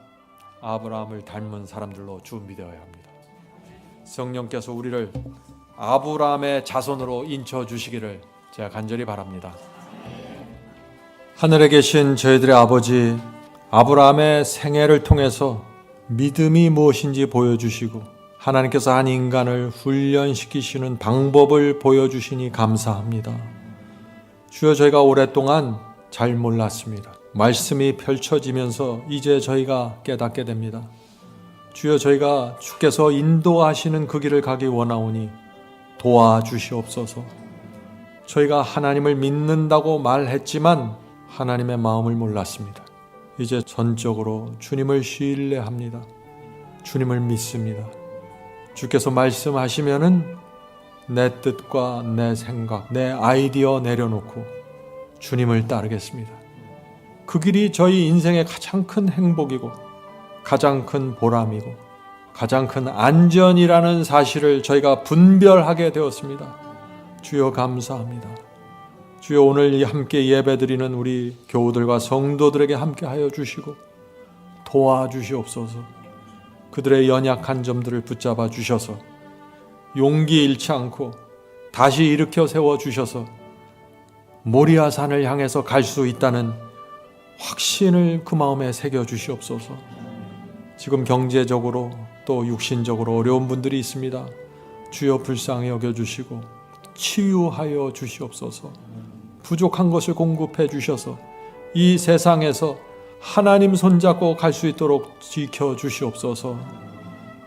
아브라함을 닮은 사람들로 준비되어야 합니다. 성령께서 우리를 아브라함의 자손으로 인쳐주시기를 제가 간절히 바랍니다. 하늘에 계신 저희들의 아버지, 아브라함의 생애를 통해서 믿음이 무엇인지 보여주시고 하나님께서 한 인간을 훈련시키시는 방법을 보여주시니 감사합니다. 주여, 저희가 오랫동안 잘 몰랐습니다. 말씀이 펼쳐지면서 이제 저희가 깨닫게 됩니다. 주여, 저희가 주께서 인도하시는 그 길을 가기 원하오니 도와주시옵소서. 저희가 하나님을 믿는다고 말했지만 하나님의 마음을 몰랐습니다. 이제 전적으로 주님을 신뢰합니다. 주님을 믿습니다. 주께서 말씀하시면은 내 뜻과 내 생각, 내 아이디어 내려놓고 주님을 따르겠습니다. 그 길이 저희 인생의 가장 큰 행복이고 가장 큰 보람이고 가장 큰 안전이라는 사실을 저희가 분별하게 되었습니다. 주여, 감사합니다. 주여, 오늘 함께 예배드리는 우리 교우들과 성도들에게 함께하여 주시고 도와주시옵소서. 그들의 연약한 점들을 붙잡아 주셔서 용기 잃지 않고 다시 일으켜 세워 주셔서 모리아산을 향해서 갈 수 있다는 확신을 그 마음에 새겨 주시옵소서. 지금 경제적으로 또 육신적으로 어려운 분들이 있습니다. 주여, 불쌍히 여겨주시고 치유하여 주시옵소서. 부족한 것을 공급해 주셔서 이 세상에서 하나님 손잡고 갈 수 있도록 지켜주시옵소서.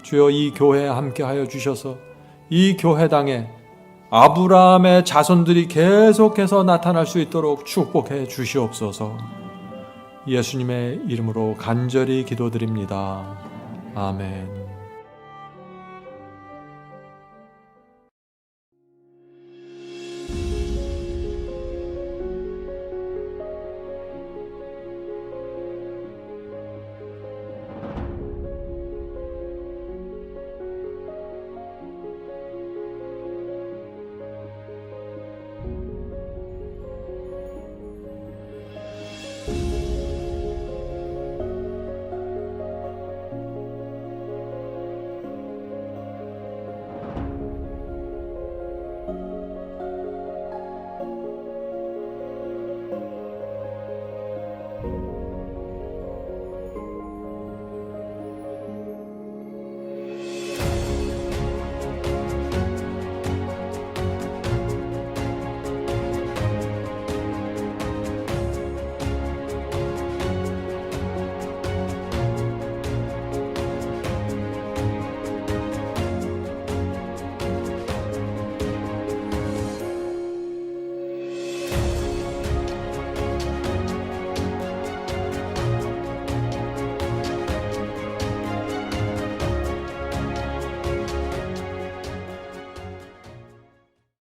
주여, 이 교회에 함께하여 주셔서 이 교회당에 아브라함의 자손들이 계속해서 나타날 수 있도록 축복해 주시옵소서. 예수님의 이름으로 간절히 기도드립니다. 아멘.